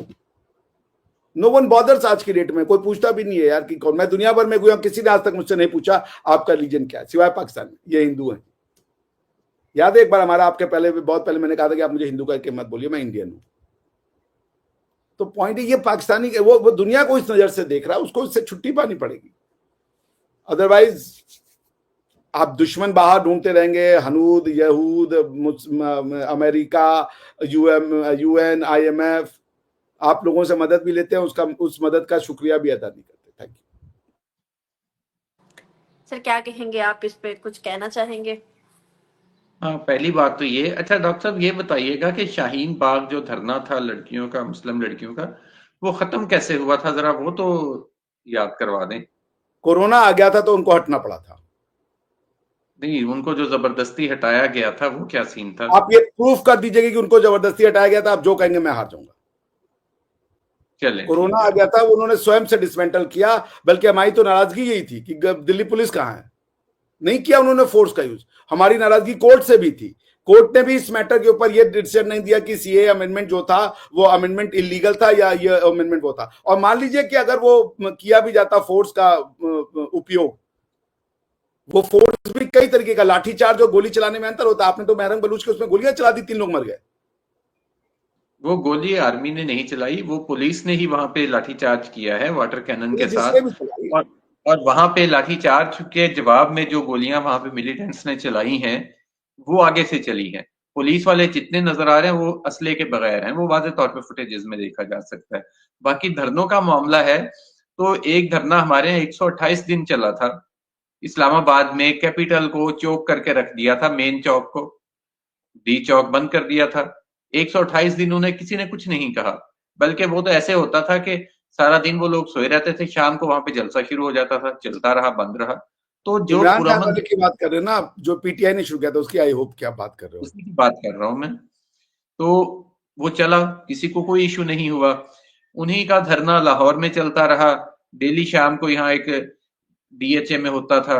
No one bothers. आज की डेट में कोई पूछता भी नहीं है यार कि कौन। मैं दुनिया भर में गया, किसी ने आज तक मुझसे नहीं पूछा आपका रीजन क्या है, सिवाय पाकिस्तान में, ये हिंदू है। याद है एक बार हमारा, आपके पहले, बहुत पहले मैंने कहा था कि आप मुझे हिंदू कह के मत बोलिए, मैं इंडियन हूं। तो पॉइंट है, ये पाकिस्तानी वो दुनिया को इस नजर से देख रहा है, उसको इससे छुट्टी पानी पड़ेगी। अदरवाइज आप दुश्मन बाहर ढूंढते रहेंगे, हनूद, यहूद, अमेरिका, यूएन, IMF। आप लोगों से मदद भी लेते हैं, उस मदद का शुक्रिया भी अदा नहीं करते। थैंक यू सर, क्या कहेंगे आप इस पे, कुछ कहना चाहेंगे? हाँ, पहली बात तो ये। अच्छा डॉक्टर साहब, ये बताइएगा कि शाहीन बाग जो धरना था लड़कियों का, मुस्लिम लड़कियों का, वो खत्म कैसे हुआ था? जरा वो तो याद करवा दें। कोरोना आ गया था तो उनको हटना पड़ा था। नहीं, उनको जो जबरदस्ती हटाया गया था वो क्या सीन था? आप ये प्रूफ कर दीजिएगा कि उनको जबरदस्ती हटाया गया था, आप जो कहेंगे मैं हार जाऊंगा। चले, कोरोना आ गया था, उन्होंने स्वयं से डिसमेंटल किया। बल्कि हमारी तो नाराजगी यही थी कि दिल्ली पुलिस कहां है। नहीं किया उन्होंने फोर्स का यूज। हमारी नाराजगी कोर्ट से भी थी। कोर्ट ने भी इस मैटर के ऊपर ये डिसीजन नहीं दिया कि सीए अमेंडमेंट जो था वो अमेंडमेंट इलीगल था या ये अमेंडमेंट वो था। और मान लीजिए कि अगर वो किया भी जाता फोर्स का उपयोग, वो फोर्स भी कई तरीके का, लाठीचार्ज और गोली चलाने में अंतर होता है। आपने तो महरंग बलूच के उसमें गोलियां चला दी, 3 लोग मर गए। वो गोली आर्मी ने नहीं चलाई, वो पुलिस ने ही वहां पे लाठीचार्ज किया है वाटर कैनन के जिसने साथ। भी चलाई। और वहां पे लाठीचार्ज के जवाब में जो गोलियां वहां पे मिलिटेंट्स ने चलाई हैं, वो आगे से चली हैं। पुलिस वाले जितने नजर आ रहे हैं वो असले के बगैर हैं, वो वाज़ेह तौर पे फुटेजेस में देखा जा सकता है। बाकी धरनों का मामला है तो एक धरना हमारे यहाँ 128 दिन चला था। इस्लामाबाद में कैपिटल को चौक करके रख दिया था, मेन चौक को, डी चौक बंद कर दिया था। 128 दिन उन्हें किसी ने कुछ नहीं कहा। बल्कि वो तो ऐसे होता था कि सारा दिन वो लोग सोए रहते थे, शाम को वहां पे जलसा शुरू हो जाता था, चलता रहा, बंद रहा। तो जो इमरान खान पुरअमन, वाले की बात कर रहे हो ना, जो पीटीआई ने शुरू किया था, उसकी आई होप क्या बात कर रहे हो? उसी की बात कर रहा हूं मैं। तो वो चला, किसी को कोई इशू नहीं हुआ। उन्हीं का धरना लाहौर में चलता रहा, डेली शाम को यहाँ एक DHA में होता था,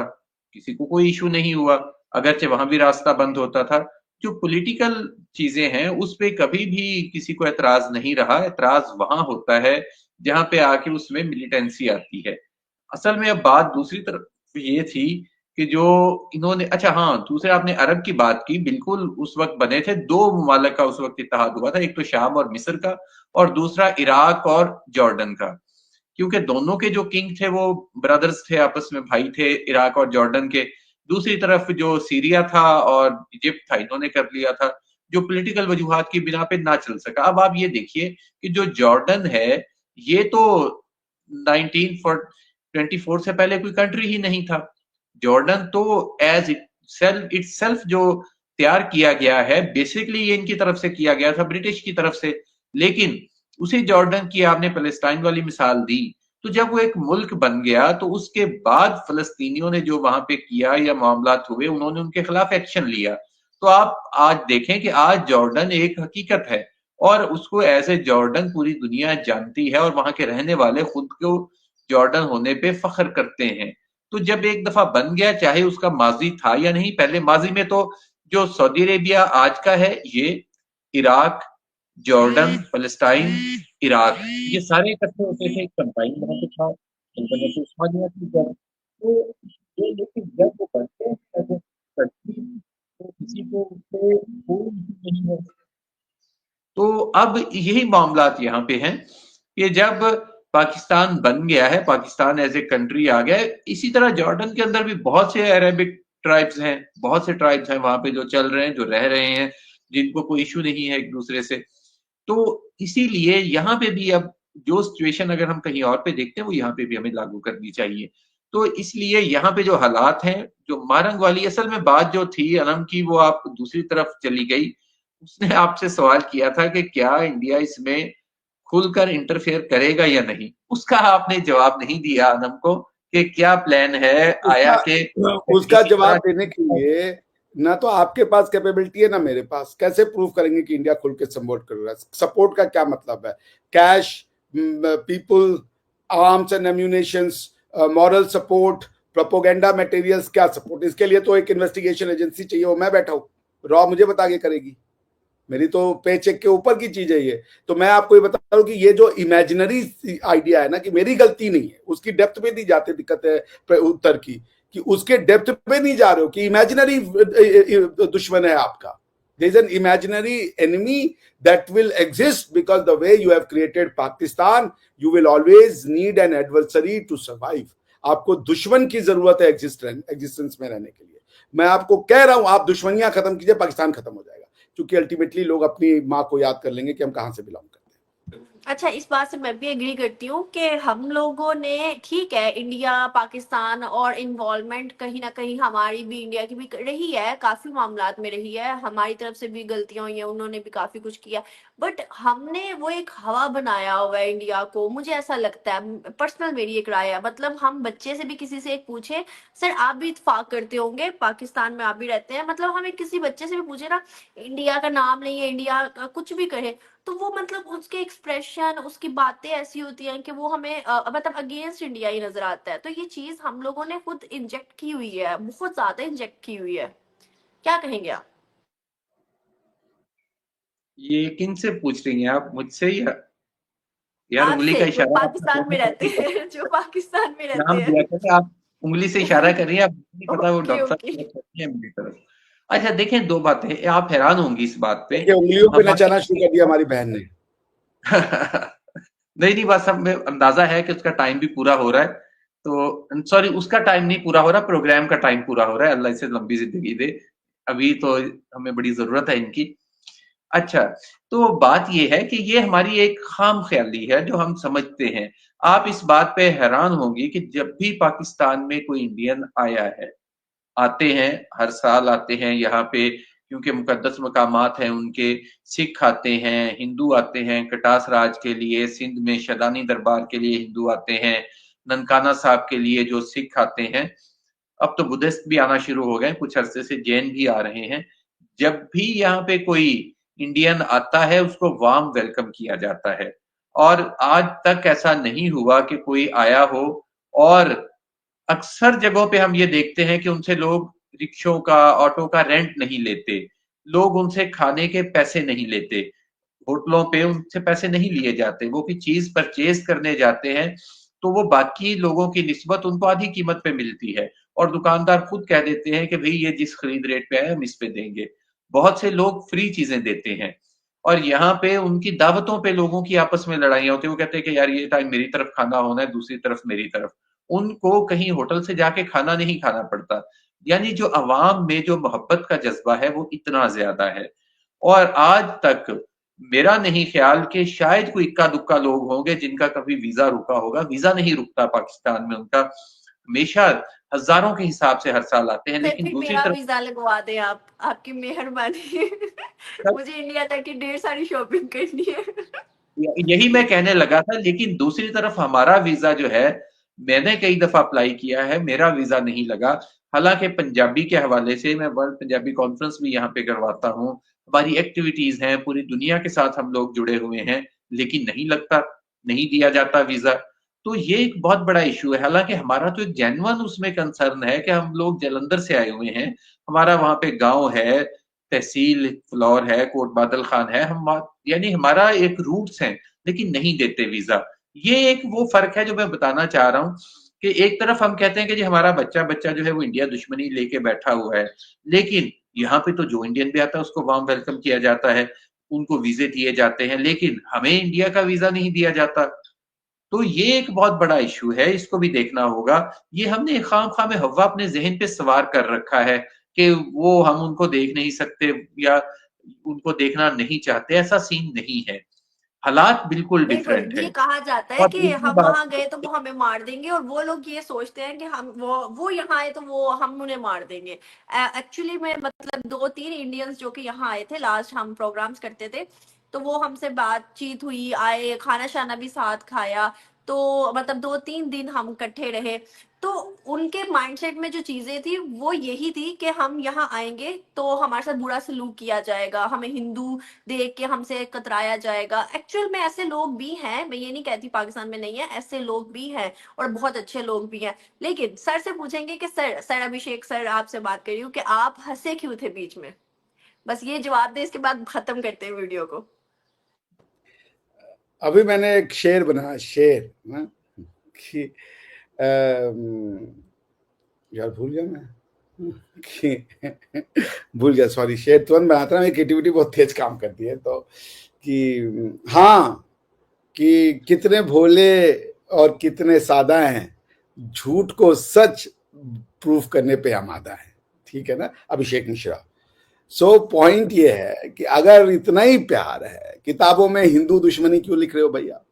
किसी को कोई इशू नहीं हुआ, अगरचे वहां भी रास्ता बंद होता था। जो पॉलिटिकल चीजें हैं उस पे कभी भी किसी को एतराज नहीं रहा। एतराज वहां होता है जहां पे आके उसमें मिलिटेंसी आती है। असल में अब बात दूसरी तरफ ये थी कि जो इन्होंने, अच्छा हाँ, दूसरे आपने अरब की बात की, बिल्कुल उस वक्त बने थे 2 ममालिक का उस वक्त इत्तेहाद हुआ था, एक तो शाम और मिस्र का, और दूसरा इराक और जॉर्डन का। क्योंकि दोनों के जो किंग थे वो ब्रदर्स थे, आपस में भाई थे, इराक और जॉर्डन के। दूसरी तरफ जो सीरिया था और इजिप्ट था, इन्होंने कर लिया था, जो पॉलिटिकल वजूहात की बिना पे ना चल सका। अब आप ये देखिए कि जो जॉर्डन है, ये तो 1924 से पहले कोई कंट्री ही नहीं था। जॉर्डन तो एज इटसेल्फ जो तैयार किया गया है, बेसिकली ये इनकी तरफ से किया गया था, ब्रिटिश की तरफ से। लेकिन उसी जॉर्डन की आपने पैलेस्टाइन वाली मिसाल दी, तो जब वो एक मुल्क बन गया तो उसके बाद फलस्तीनियों ने जो वहां पे किया या मामलात हुए, उन्होंने उनके खिलाफ एक्शन लिया। तो आप आज देखें कि आज जॉर्डन एक हकीकत है और उसको एज ए जॉर्डन पूरी दुनिया जानती है और वहां के रहने वाले खुद को जॉर्डन होने पे फख्र करते हैं। तो जब एक दफा बन गया, चाहे उसका माजी था या नहीं, पहले माजी में तो जो सऊदी अरेबिया आज का है, ये इराक, जॉर्डन, फलस्तीन, इराक, ये सारे इकट्ठे होते थे, एक कंबाइन बना के था सल्तनत उस्मानिया की जब। तो ये, लेकिन जब वो बनते हैं as a country, तो किसी को उससे कोई नहीं है। तो अब यही मामलात यहाँ पे हैं कि जब पाकिस्तान बन गया है, पाकिस्तान एज ए कंट्री आ गया है, इसी तरह जॉर्डन के अंदर भी बहुत से अरेबिक ट्राइब्स हैं, बहुत से ट्राइब्स हैं वहां पे जो चल रहे हैं, जो रह रहे हैं, जिनको कोई इशू नहीं है एक दूसरे से। तो इसीलिए यहाँ पे भी अब जो सिचुएशन अगर हम कहीं और पे देखते हैं, वो यहाँ पे भी हमें लागू करनी चाहिए। तो इसलिए यहाँ पे जो हालात हैं, जो मारंग वाली असल में बात जो थी अनम की, वो आप दूसरी तरफ चली गई। उसने आपसे सवाल किया था कि क्या इंडिया इसमें खुलकर इंटरफेयर करेगा या नहीं। उसका आपने जवाब नहीं दिया अनम को कि क्या प्लान है, आया कि उसका जवाब देने के लिए ना तो आपके पास कैपेबिलिटी है ना मेरे पास। कैसे प्रूव करेंगे कि इंडिया खुल के सपोर्ट कर रहा है? सपोर्ट का क्या मतलब है? Cash, people, arms and ammunitions, moral support, propaganda materials, क्या सपोर्ट? इसके लिए तो एक इन्वेस्टिगेशन एजेंसी चाहिए, वो मैं बैठा हूँ, रॉ मुझे बता के करेगी। मेरी तो पे चेक के ऊपर की चीज है ये। तो मैं आपको ये बता रहा हूँ कि ये जो इमेजिनरी आइडिया है ना कि मेरी गलती नहीं है, उसकी डेप्थ पे नहीं जाते, दिक्कत है उत्तर की कि उसके डेप्थ पे नहीं जा रहे हो कि इमेजिनरी दुश्मन है आपका। There is an imaginary enemy that will exist because the way you have created Pakistan, you will always need an adversary to survive. आपको दुश्मन की जरूरत है एग्जिस्टेंस में रहने के लिए। मैं आपको कह रहा हूं, आप दुश्मनियां खत्म कीजिए, पाकिस्तान खत्म हो जाएगा, क्योंकि अल्टीमेटली लोग अपनी माँ को याद कर लेंगे कि हम कहां से बिलोंग करते हैं। अच्छा, इस बात से मैं भी एग्री करती हूँ कि हम लोगों ने, ठीक है, इंडिया पाकिस्तान और इन्वॉल्वमेंट कहीं ना कहीं हमारी भी, इंडिया की भी रही है, काफी मामलात में रही है, हमारी तरफ से भी गलतियां हुई हैं, उन्होंने भी काफी कुछ किया। बट हमने वो एक हवा बनाया हुआ है इंडिया को, मुझे ऐसा लगता है, पर्सनल मेरी एक राय है। मतलब हम बच्चे से भी किसी से एक पूछे, सर आप भी इत्तेफाक करते होंगे, पाकिस्तान में आप भी रहते हैं, मतलब हम एक किसी बच्चे से भी पूछे ना, इंडिया का नाम नहीं है, इंडिया का कुछ भी कहे, तो वो मतलब उसके एक्सप्रेशन, उसकी बातें ऐसी होती हैं कि वो हमें मतलब अगेंस्ट इंडिया ही नजर आता है। तो ये चीज हम लोगों ने खुद इंजेक्ट की हुई है, बहुत ज्यादा इंजेक्ट की हुई है। क्या कहेंगे आप? ये किन से पूछ रही हैं आप, मुझसे या यार? उंगली आपसे, का जो इशारा आपने पाकिस्तान दोनों में रहते तरफ ही हैं, जो पाकिस्तान में नाम रहते दिया था कि आप उंगली से इशारा कर रही हैं, आप नहीं पता वो ओके डॉक्टर ओके। साहब करती है मेरी तरफ। अच्छा देखें, दो बातें, आप हैरान होंगी इस बात पे। देखिए, उंगलियों पे हमारे नचाना शुरू कर दिया हमारी बहन ने। नहीं नहीं, बस हमें अंदाजा है कि उसका टाइम भी पूरा हो रहा है। तो सॉरी, उसका टाइम नहीं पूरा हो रहा, प्रोग्राम का टाइम पूरा हो रहा है। अल्लाह इसे लंबी जिंदगी दे, अभी तो हमें बड़ी जरूरत है इनकी। अच्छा, तो बात ये है कि ये हमारी एक खाम ख्याली है जो हम समझते हैं। आप इस बात पे हैरान होंगी कि जब भी पाकिस्तान में कोई इंडियन आया है, आते हैं, हर साल आते हैं यहाँ पे, क्योंकि मुकद्दस मकामात हैं उनके। सिख आते हैं, हिंदू आते हैं कटास राज के लिए, सिंध में शदानी दरबार के लिए हिंदू आते हैं, ननकाना साहब के लिए जो सिख आते हैं। अब तो बुद्धिस्ट भी आना शुरू हो गए, कुछ अरसे से जैन भी आ रहे हैं। जब भी यहाँ पे कोई इंडियन आता है, उसको वार्म वेलकम किया जाता है। और आज तक ऐसा नहीं हुआ कि कोई आया हो, और अक्सर जगहों पे हम ये देखते हैं कि उनसे लोग रिक्शों का, ऑटो का रेंट नहीं लेते, लोग उनसे खाने के पैसे नहीं लेते, होटलों पे उनसे पैसे नहीं लिए जाते। वो भी चीज परचेज करने जाते हैं तो वो बाकी लोगों की निस्बत उनको आधी कीमत पे मिलती है, और दुकानदार खुद कह देते हैं कि भाई ये जिस खरीद रेट पे है हम इस पे देंगे। बहुत से लोग फ्री चीजें देते हैं, और यहाँ पे उनकी दावतों पे लोगों की आपस में लड़ाइयाँ होती है। वो कहते हैं कि यार ये टाइम मेरी तरफ खाना होना है, दूसरी तरफ मेरी तरफ। उनको कहीं होटल से जाके खाना नहीं खाना पड़ता। यानी जो अवाम में जो मोहब्बत का जज्बा है वो इतना ज्यादा है। और आज तक मेरा नहीं ख्याल कि शायद कोई इक्का दुक्का लोग होंगे जिनका कभी वीजा रुका होगा। वीजा नहीं रुकता पाकिस्तान में उनका, हमेशा हजारों के हिसाब से हर साल आते हैं। लेकिन फिर दूसरी मेरा तरफ वीजा लगवा दें आप, आपकी मेहरबानी। मुझे इंडिया तक की ढेर सारी शॉपिंग करनी है। यही मैं कहने लगा था। लेकिन दूसरी तरफ हमारा वीजा जो है, मैंने कई दफा अप्लाई किया है, मेरा वीजा नहीं लगा। हालांकि पंजाबी के हवाले से मैं वर्ल्ड पंजाबी कॉन्फ्रेंस भी यहाँ पे करवाता हूँ, हमारी एक्टिविटीज हैं, पूरी दुनिया के साथ हम लोग जुड़े हुए हैं, लेकिन नहीं लगता, नहीं दिया जाता वीजा। तो ये एक बहुत बड़ा इशू है। हालांकि हमारा तो एक जेन्युइन उसमें कंसर्न है कि हम लोग जलंधर से आए हुए हैं, हमारा वहां पे गांव है, तहसील फ्लोर है, कोट बादल खान है, हम यानी हमारा एक रूट्स हैं, लेकिन नहीं देते वीजा। ये एक वो फर्क है जो मैं बताना चाह रहा हूँ कि एक तरफ हम कहते हैं कि जी हमारा बच्चा बच्चा जो है वो इंडिया दुश्मनी लेके बैठा हुआ है, लेकिन यहाँ पे तो जो इंडियन भी आता है उसको वार्म वेलकम किया जाता है, उनको वीजे दिए जाते हैं, लेकिन हमें इंडिया का वीजा नहीं दिया जाता। तो ये एक बहुत बड़ा इशू है, इसको भी देखना होगा। ये हमने खामखा में हवा अपने जहन पे सवार कर रखा है कि वो हम उनको देख नहीं सकते या उनको देखना नहीं चाहते, ऐसा सीन नहीं है। हालात बिल्कुल बिल्कुल, डिफरेंट ये है। कहा जाता है और कि दूसरी हम बात, वहां गए तो वो हमें मार देंगे, और वो लोग ये सोचते हैं कि हम वो यहाँ आए तो वो हम उन्हें मार देंगे। एक्चुअली में मतलब 2-3 इंडियंस जो कि यहाँ आए थे, लास्ट हम प्रोग्राम्स करते थे, तो वो हमसे बातचीत हुई, आए, खाना शाना भी साथ खाया, तो मतलब 2-3 दिन हम इकट्ठे रहे। तो उनके माइंडसेट में जो चीजें थी वो यही थी कि हम यहाँ आएंगे तो हमारे साथ बुरा सलूक किया जाएगा, हमें हिंदू देख के हमसे कतराया जाएगा। एक्चुअल में ऐसे लोग भी हैं, मैं ये नहीं कहती पाकिस्तान में नहीं है, ऐसे लोग भी हैं और बहुत अच्छे लोग भी हैं। लेकिन सर से पूछेंगे कि सर अभिषेक सर, आपसे बात कर रही हूँ कि आप हंसे क्यों थे बीच में? बस ये जवाब दे, इसके बाद खत्म करते हैं वीडियो को। अभी मैंने एक शेर बनाया, शेर ना, कि यार भूल गया मैं कि भूल गया, सॉरी। शेर तुरंत बनाता ना, मेरी क्रिएटिविटी बहुत तेज काम करती है। तो कि हाँ, कि कितने भोले और कितने सादा हैं, झूठ को सच प्रूफ करने पे आमादा है। ठीक है ना, अभिषेक मिश्रा। सो पॉइंट ये है कि अगर इतना ही प्यार है, किताबों में हिंदू दुश्मनी क्यों लिख रहे हो भैया?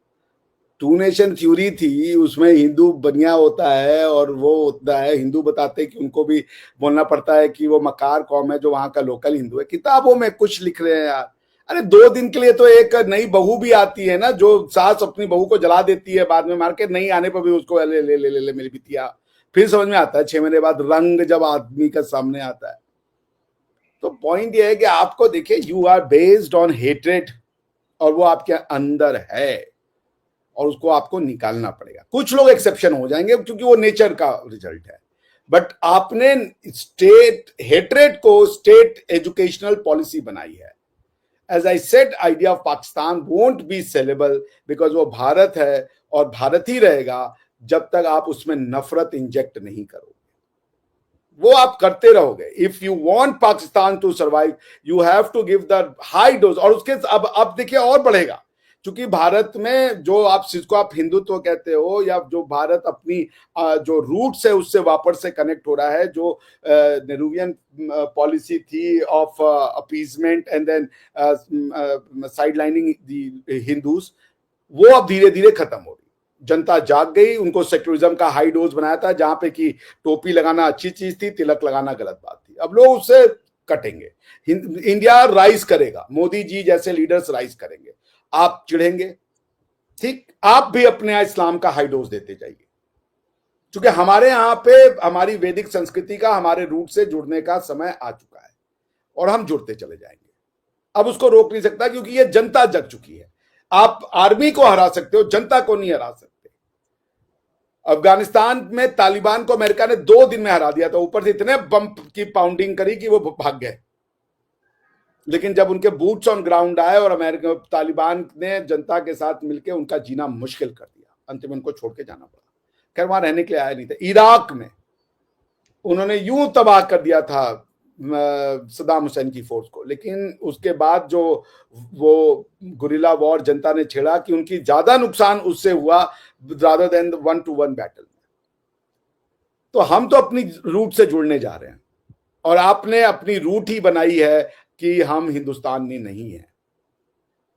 टू नेशन थ्योरी थी, उसमें हिंदू बनिया होता है और वो होता है, हिंदू बताते हैं कि उनको भी बोलना पड़ता है कि वो मकार कौम है जो वहां का लोकल हिंदू है। किताबों में कुछ लिख रहे हैं यार। अरे 2 दिन के लिए तो एक नई बहू भी आती है ना, जो सास अपनी बहू को जला देती है, बाद में मार के, नहीं आने पर भी उसको ले ले ले ले, ले मेरी बिटिया। फिर समझ में आता है 6 महीने बाद रंग जब आदमी का सामने आता है। तो पॉइंट ये है कि आपको देखिए, you are based on hatred, और वो आपके अंदर है और उसको आपको निकालना पड़ेगा। कुछ लोग एक्सेप्शन हो जाएंगे क्योंकि वो नेचर का रिजल्ट है, बट आपने स्टेट हेट्रेड को स्टेट एजुकेशनल पॉलिसी बनाई है। As I said, idea of Pakistan won't be saleable, because वो भारत है और भारत ही रहेगा जब तक आप उसमें नफरत इंजेक्ट नहीं करोगे। वो आप करते रहोगे। If you want Pakistan to survive, you have to give the high dose. और उसके अब देखिए और बढ़ेगा, क्योंकि भारत में जो आप, जिसको आप हिंदुत्व कहते हो, या जो भारत अपनी जो रूट्स है उससे वापस से कनेक्ट हो रहा है, जो नेहरूवियन पॉलिसी थी of appeasement and then sidelining the Hindus, वो अब धीरे धीरे खत्म हो रही। जनता जाग गई, उनको सेक्युलरिज्म का हाई डोज बनाया था, जहां पे कि टोपी लगाना अच्छी चीज थी, तिलक लगाना गलत बात थी। अब लोग उससे कटेंगे। इंडिया राइज करेगा, मोदी जी जैसे लीडर्स राइज करेंगे, आप चिढ़ेंगे। ठीक, आप भी अपने यहाँ इस्लाम का हाई डोज देते जाइए, क्योंकि हमारे यहाँ पे हमारी वैदिक संस्कृति का, हमारे रूट से जुड़ने का समय आ चुका है और हम जुड़ते चले जाएंगे। अब उसको रोक नहीं सकता, क्योंकि ये जनता जग चुकी है। आप आर्मी को हरा सकते हो, जनता को नहीं हरा सकते। अफगानिस्तान में तालिबान को अमेरिका ने 2 दिन में हरा दिया था, ऊपर से इतने बम की पाउंडिंग करी कि वो भाग गए। लेकिन जब उनके बूट्स ऑन ग्राउंड आए और अमेरिका, तालिबान ने जनता के साथ मिलकर उनका जीना मुश्किल कर दिया, अंतिम उनको छोड़ के जाना पड़ा। खैर वहां रहने के लिए आया नहीं था। इराक में उन्होंने यूं तबाह कर दिया था सद्दाम हुसैन की फोर्स को, लेकिन उसके बाद जो वो गुरिल्ला वॉर जनता ने छेड़ा, कि उनकी ज्यादा नुकसान उससे हुआ रादर देन 1-to-1 बैटल। तो हम तो अपनी रूट से जुड़ने जा रहे हैं, और आपने अपनी रूट ही बनाई है कि हम हिंदुस्तानी नहीं है।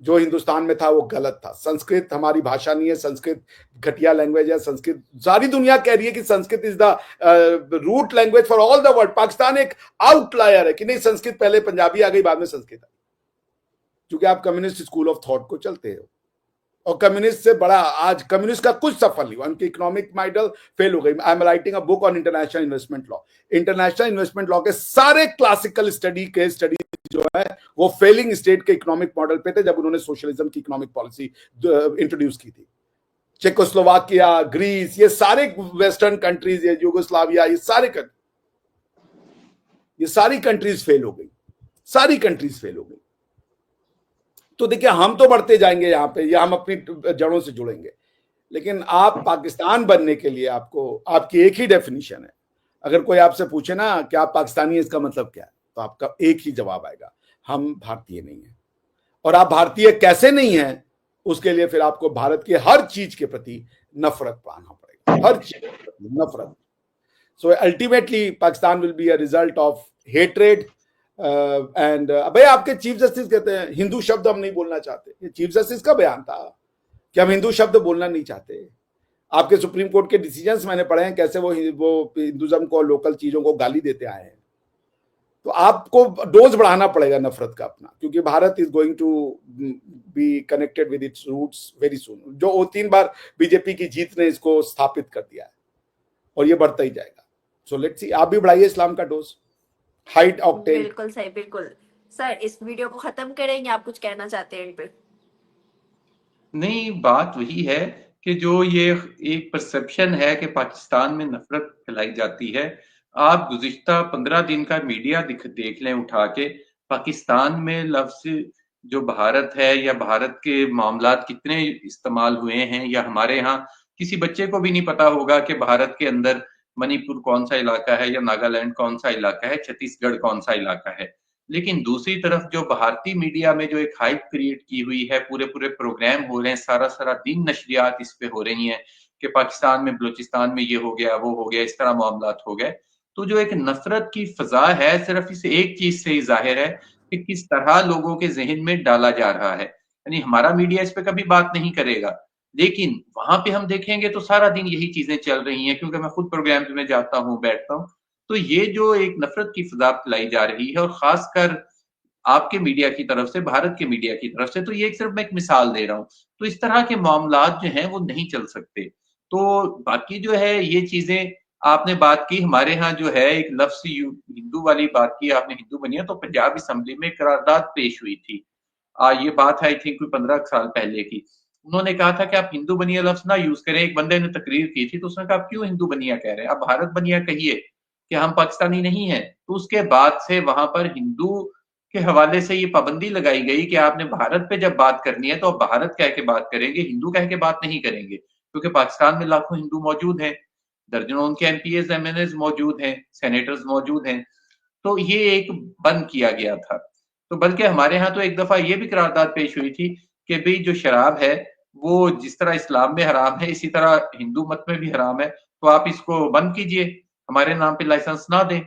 जो हिंदुस्तान में था वो गलत था। संस्कृत हमारी भाषा नहीं है, संस्कृत घटिया लैंग्वेज है। संस्कृत, सारी दुनिया कह रही है कि Sanskrit is the root language for all the world. Pakistan एक आउटलायर है कि नहीं, संस्कृत पहले पंजाबी आ गई, बाद में संस्कृत आई, क्योंकि आप कम्युनिस्ट स्कूल ऑफ थॉट को चलते हो। और कम्युनिस्ट से बड़ा आज कम्युनिस्ट का कुछ सफल नहीं हुआ, उनकी इकोनॉमिक मॉडल फेल हो गई। I am writing a book on international investment law. International investment law के सारे क्लासिकल स्टडी जो है वो फेलिंग स्टेट के इकोनॉमिक मॉडल पे थे, जब उन्होंने सोशलिज्म की इकोनॉमिक पॉलिसी इंट्रोड्यूस की थी। चेकोस्लोवाकिया, ग्रीस, ये सारे वेस्टर्न कंट्रीज, ये यूगोस्लाविया, ये सारी कंट्रीज फेल हो गई, सारी कंट्रीज फेल हो गई। तो देखिए हम तो बढ़ते जाएंगे यहाँ पे, या हम अपनी जड़ों से जुड़ेंगे, लेकिन आप पाकिस्तान बनने के लिए आपको, आपकी एक ही डेफिनेशन है। अगर कोई आपसे पूछे ना कि आप पाकिस्तानी हैं, इसका मतलब क्या है, तो आपका एक ही जवाब आएगा, हम भारतीय नहीं हैं। और आप भारतीय कैसे नहीं हैं, उसके लिए फिर आपको भारत के हर चीज के प्रति नफरत पाना पड़ेगा, हर चीज के प्रति नफरत। So ultimately Pakistan will be a result of hatred. And भाई आपके चीफ जस्टिस कहते हैं हिंदू शब्द हम नहीं बोलना चाहते, ये चीफ जस्टिस का बयान था कि हम हिंदू शब्द बोलना नहीं चाहते। आपके सुप्रीम कोर्ट के डिसीजंस मैंने पढ़े हैं, कैसे वो हिंदुज्म को, लोकल चीजों को गाली देते आए हैं। तो आपको डोज बढ़ाना पड़ेगा नफरत का अपना, क्योंकि Bharat is going to be connected with its roots very soon. जो 3 बार बीजेपी की जीत ने इसको स्थापित कर दिया है, और ये बढ़ता ही जाएगा। सो लेट्स सी, आप भी बढ़ाइए इस्लाम का डोज, हाइट ऑक्टेन। बिल्कुल सही, बिल्कुल। सर इस वीडियो को खत्म करेंगे, आप कुछ कहना चाहते हैं इन पे? नहीं, बात वही है कि जो ये एक परसेप्शन है कि पाकिस्तान में नफरत फैलाई जाती है। आप गुज़िश्ता 15 दिन का मीडिया देख लें उठा के, पाकिस्तान में लफ्ज जो भारत है या भारत के मामलात कितने इस्तेमाल हुए हैं, या हमारे यहाँ किसी बच्चे को भी नहीं पता होगा कि भारत के अंदर मणिपुर कौन सा इलाका है, या नागालैंड कौन सा इलाका है, छत्तीसगढ़ कौन सा इलाका है। लेकिन दूसरी तरफ जो भारतीय मीडिया में जो एक हाइप क्रिएट की हुई है, पूरे पूरे प्रोग्राम हो रहे हैं, सारा दिन नशरियात इस पे हो रही हैं कि पाकिस्तान में, बलूचिस्तान में ये हो गया, वो हो गया, इस तरह मामलात हो गए। तो जो एक नफरत की फजा है, सिर्फ इस एक चीज से ही जाहिर है कि किस तरह लोगों के जहन में डाला जा रहा है। यानी हमारा मीडिया इस पे कभी बात नहीं करेगा, लेकिन वहां पे हम देखेंगे तो सारा दिन यही चीजें चल रही हैं, क्योंकि मैं खुद प्रोग्राम में जाता हूँ, बैठता हूँ। तो ये जो एक नफरत की फजा फैलाई जा रही है, और खासकर आपके मीडिया की तरफ से, भारत के मीडिया की तरफ से, तो ये सिर्फ मैं एक मिसाल दे रहा हूँ। तो इस तरह के मामलात जो हैं वो नहीं चल सकते। तो बाकी जो है ये चीजें आपने बात की, हमारे यहाँ जो है एक लफ्ज हिंदू वाली बात की आपने, हिंदू बनिया, तो पंजाब असेंबली में करारदाद पेश हुई थी। ये बात है आई थिंक कोई 15 साल पहले की। उन्होंने कहा था कि आप हिंदू बनिया लफ्ज ना यूज करें। एक बंदे ने तकरीर की थी, तो उसने कहा आप क्यों हिंदू बनिया कह रहे हैं, आप भारत बनिया कहिए कि हम पाकिस्तानी नहीं है। तो उसके बाद से वहां पर हिंदू के हवाले से ये पाबंदी लगाई गई कि आपने भारत पे जब बात करनी है तो आप भारत कह के बात करेंगे, हिंदू कह के बात नहीं करेंगे, क्योंकि पाकिस्तान में लाखों हिंदू मौजूद हैं, दर्जनों उनके एमपीएस एमएनएस मौजूद हैं, सेनेटर्स मौजूद हैं। तो ये एक बंद किया गया था। तो बल्कि हमारे यहाँ तो एक दफा ये भी करारदाद पेश हुई थी कि भाई जो शराब है वो जिस तरह इस्लाम में हराम है, इसी तरह हिंदू मत में भी हराम है, तो आप इसको बंद कीजिए, हमारे नाम पे लाइसेंस ना दें।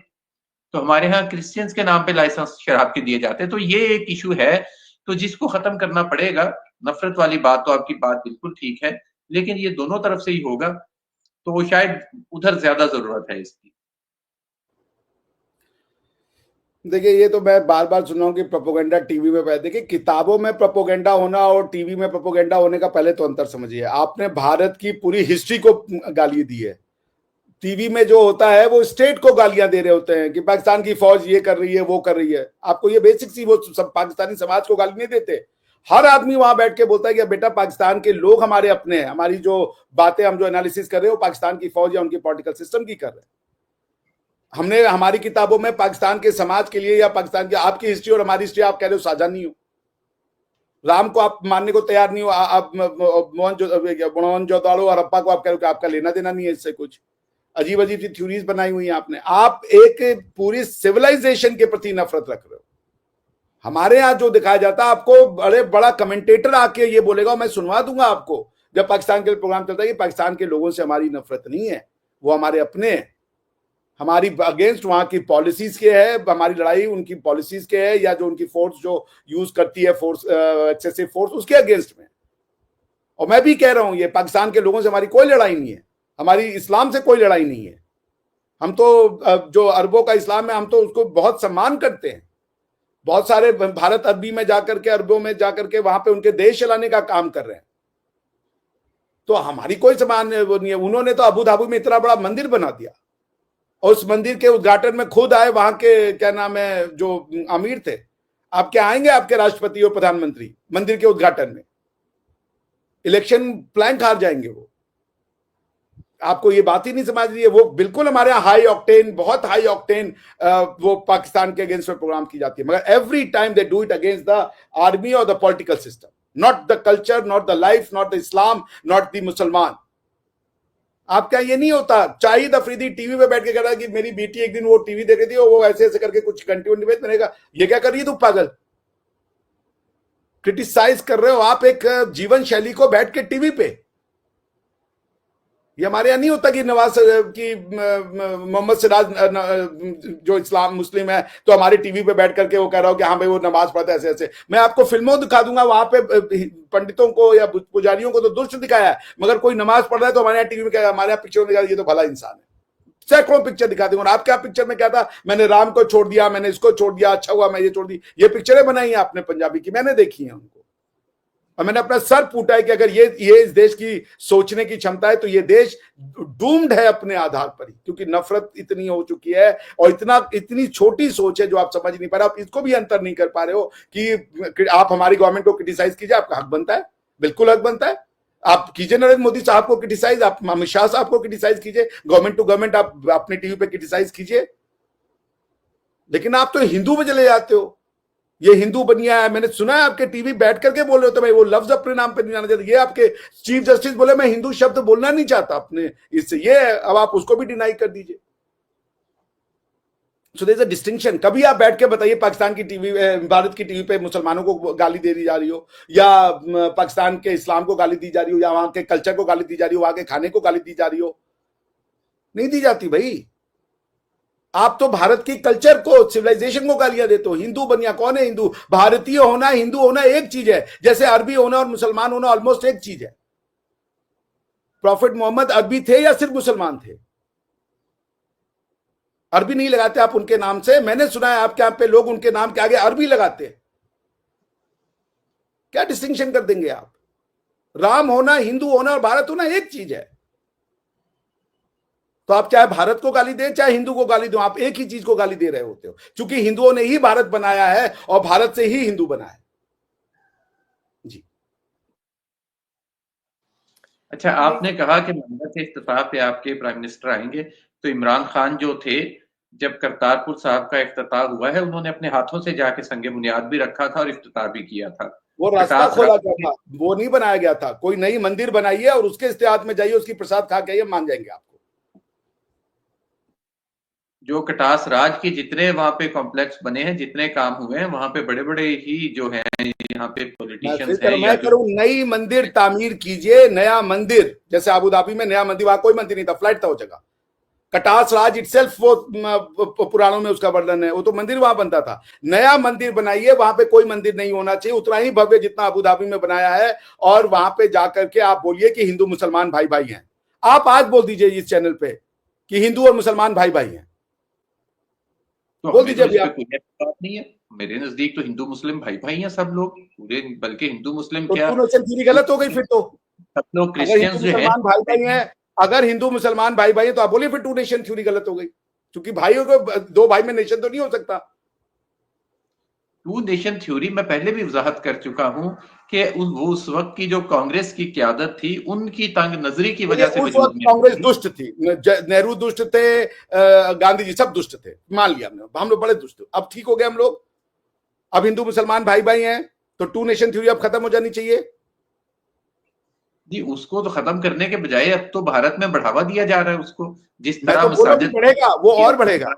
तो हमारे यहाँ क्रिश्चियंस के नाम पे लाइसेंस शराब के दिए जाते हैं। तो ये एक इशू है, तो जिसको खत्म करना पड़ेगा। नफरत वाली बात तो आपकी बात बिल्कुल ठीक है, लेकिन ये दोनों तरफ से ही होगा, तो वो शायद उधर ज्यादा जरूरत है इसकी। देखिए ये तो मैं बार बार सुन रहा हूँ कि प्रोपोगेंडा टीवी में पहले, देखिए किताबों में प्रोपोगेंडा होना और टीवी में प्रोपोगेंडा होने का पहले तो अंतर समझिए। आपने भारत की पूरी हिस्ट्री को गाली दी है। टीवी में जो होता है वो स्टेट को गालियां दे रहे होते हैं कि पाकिस्तान की फौज ये कर रही है, वो कर रही है। आपको ये बेसिक सी, वो सब पाकिस्तानी समाज को गाली नहीं देते। हर आदमी वहां बैठ के बोलता है कि बेटा पाकिस्तान के लोग हमारे अपने हैं, हमारी जो बातें, हम जो एनालिसिस कर रहे हैं वो पाकिस्तान की फौज या उनकी पॉलिटिकल सिस्टम की कर रहे हैं। हमने हमारी किताबों में पाकिस्तान के समाज के लिए या पाकिस्तान की, आपकी हिस्ट्री और हमारी हिस्ट्री आप कह रहे हो साझा नहीं हो। राम को आप मानने को तैयार नहीं हो, आप मोहनजोदड़ो और हड़प्पा को आप कह रहे हो कि आपका लेना देना नहीं है इससे कुछ। अजीब अजीब सी थ्योरीज बनाई हुई हैं आपने। आप एक पूरी सिविलाइजेशन के प्रति नफरत रख रहे हो। हमारे यहाँ जो दिखाया जाता है, आपको बड़े बड़ा कमेंटेटर आके ये बोलेगा, मैं सुनवा दूंगा आपको जब पाकिस्तान के प्रोग्राम चलता है, कि पाकिस्तान के लोगों से हमारी नफरत नहीं है, वो हमारे अपने हैं। हमारी अगेंस्ट वहां की पॉलिसीज के है, हमारी लड़ाई उनकी पॉलिसीज के है, या जो उनकी फोर्स जो यूज करती है, फोर्स एक्सेसिव फोर्स, उसके अगेंस्ट में। और मैं भी कह रहा हूं, ये पाकिस्तान के लोगों से हमारी कोई लड़ाई नहीं है, हमारी इस्लाम से कोई लड़ाई नहीं है। हम तो जो अरबों का इस्लाम है, हम तो उसको बहुत सम्मान करते हैं। बहुत सारे भारत अरबी में जाकर के, अरबों में जाकर के वहां पे उनके देश चलाने का काम कर रहे हैं। तो हमारी कोई सम्मान वो नहीं है। उन्होंने तो अबू धाबी में इतना बड़ा मंदिर बना दिया, और उस मंदिर के उद्घाटन में खुद आए वहां के, क्या नाम है, जो अमीर थे। आप क्या आएंगे, आपके राष्ट्रपति और प्रधानमंत्री मंदिर के उद्घाटन में? इलेक्शन प्लैंक हार जाएंगे वो। आपको ये बात ही नहीं समझ रही है। वो बिल्कुल हमारे यहाँ हाई ऑक्टेन, बहुत हाई ऑक्टेन वो पाकिस्तान के अगेंस्ट में प्रोग्राम की जाती है, मगर every time they do it against the army और the political system, not the culture, not the life, not the Islam, not the मुसलमान। आपका ये नहीं होता। शाहिद अफरीदी टीवी पे बैठ के कह रहा है कि मेरी बेटी एक दिन वो टीवी देख रही थी और वो ऐसे ऐसे करके कुछ घंटे मैंने कहा ये क्या कर रही है तू पागल। क्रिटिसाइज कर रहे हो आप एक जीवन शैली को बैठ के टीवी पे। ये हमारे यहाँ नहीं होता कि नवाज की मोहम्मद सिराज जो इस्लाम मुस्लिम है तो हमारे टीवी पे बैठ करके वो कह रहा हो कि हाँ भाई वो नमाज पढ़ता है ऐसे ऐसे। मैं आपको फिल्मों दिखा दूंगा, वहां पे पंडितों को या पुजारियों को तो दुष्ट दिखाया है, मगर कोई नमाज पढ़ रहा है तो हमारे यहाँ टीवी में क्या, हमारे यहाँ पिक्चर में दिखा ये तो भला इंसान है। सैकड़ों पिक्चर दिखा दूंगा। आप क्या पिक्चर में क्या था, मैंने राम को छोड़ दिया, मैंने इसको छोड़ दिया, अच्छा हुआ मैं ये छोड़ दी। ये पिक्चरें बनाई है आपने पंजाबी की, मैंने देखी है उनको, और मैंने अपना सर फूटा है कि अगर ये इस देश की सोचने की क्षमता है तो ये देश डूम्ड है अपने आधार पर ही, क्योंकि नफरत इतनी हो चुकी है और इतनी छोटी सोच है जो आप समझ नहीं पा रहे। आप इसको भी अंतर नहीं कर पा रहे हो कि आप हमारी गवर्नमेंट को क्रिटिसाइज कीजिए, आपका हक बनता है, बिल्कुल हक बनता है। आप कीजिए नरेंद्र मोदी साहब को क्रिटिसाइज, आप अमित शाह साहब को क्रिटिसाइज कीजिए, गवर्नमेंट टू गवर्नमेंट आप अपने टीवी पे क्रिटिसाइज कीजिए, लेकिन आप तो हिंदू में चले जाते हो। ये हिंदू बनिया है, मैंने सुना है आपके टीवी बैठ करके बोल रहे हो तो भाई वो लफ्ज अपने नाम पे नहीं आना चाहिए। ये आपके चीफ जस्टिस बोले मैं हिंदू शब्द बोलना नहीं चाहता अपने इससे, ये अब आप उसको भी डिनाई कर दीजिए। So there is a distinction. कभी आप बैठ के बताइए पाकिस्तान की टीवी, भारत की टीवी पे मुसलमानों को गाली दे दी जा रही हो, या पाकिस्तान के इस्लाम को गाली दी जा रही हो, या वहां के कल्चर को गाली दी जा रही हो, वहां के खाने को गाली दी जा रही हो। नहीं दी जाती भाई। आप तो भारत की कल्चर को, सिविलाइजेशन को गालियां देते हो। हिंदू बनिया कौन है हिंदू? भारतीय होना, हिंदू होना एक चीज है, जैसे अरबी होना और मुसलमान होना ऑलमोस्ट एक चीज है। प्रॉफिट मोहम्मद अरबी थे या सिर्फ मुसलमान थे? अरबी नहीं लगाते आप उनके नाम से, मैंने सुना है आपके यहां पे लोग उनके नाम के आगे अरबी लगाते हैं। क्या डिस्टिंक्शन कर देंगे आप? राम होना, हिंदू होना और भारत होना एक चीज है। तो आप चाहे भारत को गाली दें चाहे हिंदू को गाली दो, आप एक ही चीज को गाली दे रहे होते हो, क्योंकि हिंदुओं ने ही भारत बनाया है और भारत से ही हिंदू बना है। जी अच्छा, आपने कहा कि मंगल के इफ्तिताह पे आपके प्राइम मिनिस्टर आएंगे, तो इमरान खान जो थे, जब करतारपुर साहब का इफ्तिताह हुआ है, उन्होंने अपने हाथों से जाके संगे बुनियाद भी रखा था और इफ्तिताह भी किया था। वो रास्ता खोला गया था, वो नहीं बनाया गया था। कोई नई मंदिर बनाइए और उसके इस्तेहात में जाइए, उसकी प्रसाद खा के मान जाएंगे आपको। जो कटास राज के जितने वहां पे कॉम्प्लेक्स बने हैं, जितने काम हुए हैं, वहां पे बड़े बड़े ही जो हैं यहाँ पे पॉलिटिशियंस हैं। मैं करूं नई मंदिर तामीर कीजिए, नया मंदिर, जैसे अबू धाबी में नया मंदिर, वहां कोई मंदिर नहीं था, फ्लैट था वो जगह। कटास राज इटसेल्फ वो पुराणों में उसका वर्णन है, वो तो मंदिर वहां बनता था। नया मंदिर बनाइए, वहां पे कोई मंदिर नहीं होना चाहिए, उतना ही भव्य जितना अबू धाबी में बनाया है, और वहां पे जाकर के आप बोलिए कि हिंदू मुसलमान भाई भाई हैं। आप आज बोल दीजिए इस चैनल पे कि हिंदू और मुसलमान भाई भाई हैं, तो बोल दीजिए अभी आप। कोई बात नहीं है, मेरे नजदीक तो हिंदू मुस्लिम भाई भाई हैं सब लोग पूरे, बल्कि हिंदू मुस्लिम तो क्या, टू नेशन थ्योरी गलत हो गई फिर तो। सब लोग अगर क्रिश्चियंस हिंदू जो है, मुसलमान भाई भाई हैं, अगर हिंदू मुसलमान भाई भाई हैं, तो आप बोलिए फिर टू नेशन थ्योरी गलत हो गई, क्योंकि भाइयों को दो भाई में नेशन तो नहीं हो सकता। टू नेशन थ्योरी मैं पहले भी वजाहत कर चुका हूं कि वो उस वक्त की जो कांग्रेस की क्यादत थी, उनकी तंग नजरी की वजह से उस वक्त कांग्रेस दुष्ट थी, नेहरू दुष्ट थे, गांधी जी सब दुष्ट थे, मान लिया हमने, हम लोग बड़े दुष्ट। अब ठीक हो गए हम लोग, अब हिंदू मुसलमान भाई भाई हैं, तो टू नेशन थ्योरी अब खत्म हो जानी चाहिए। जी, उसको तो खत्म करने के बजाय अब तो भारत में बढ़ावा दिया जा रहा है उसको, जिस मैं तरह तो बोला भी मसाजिद बढ़ेगा, वो और बढ़ेगा,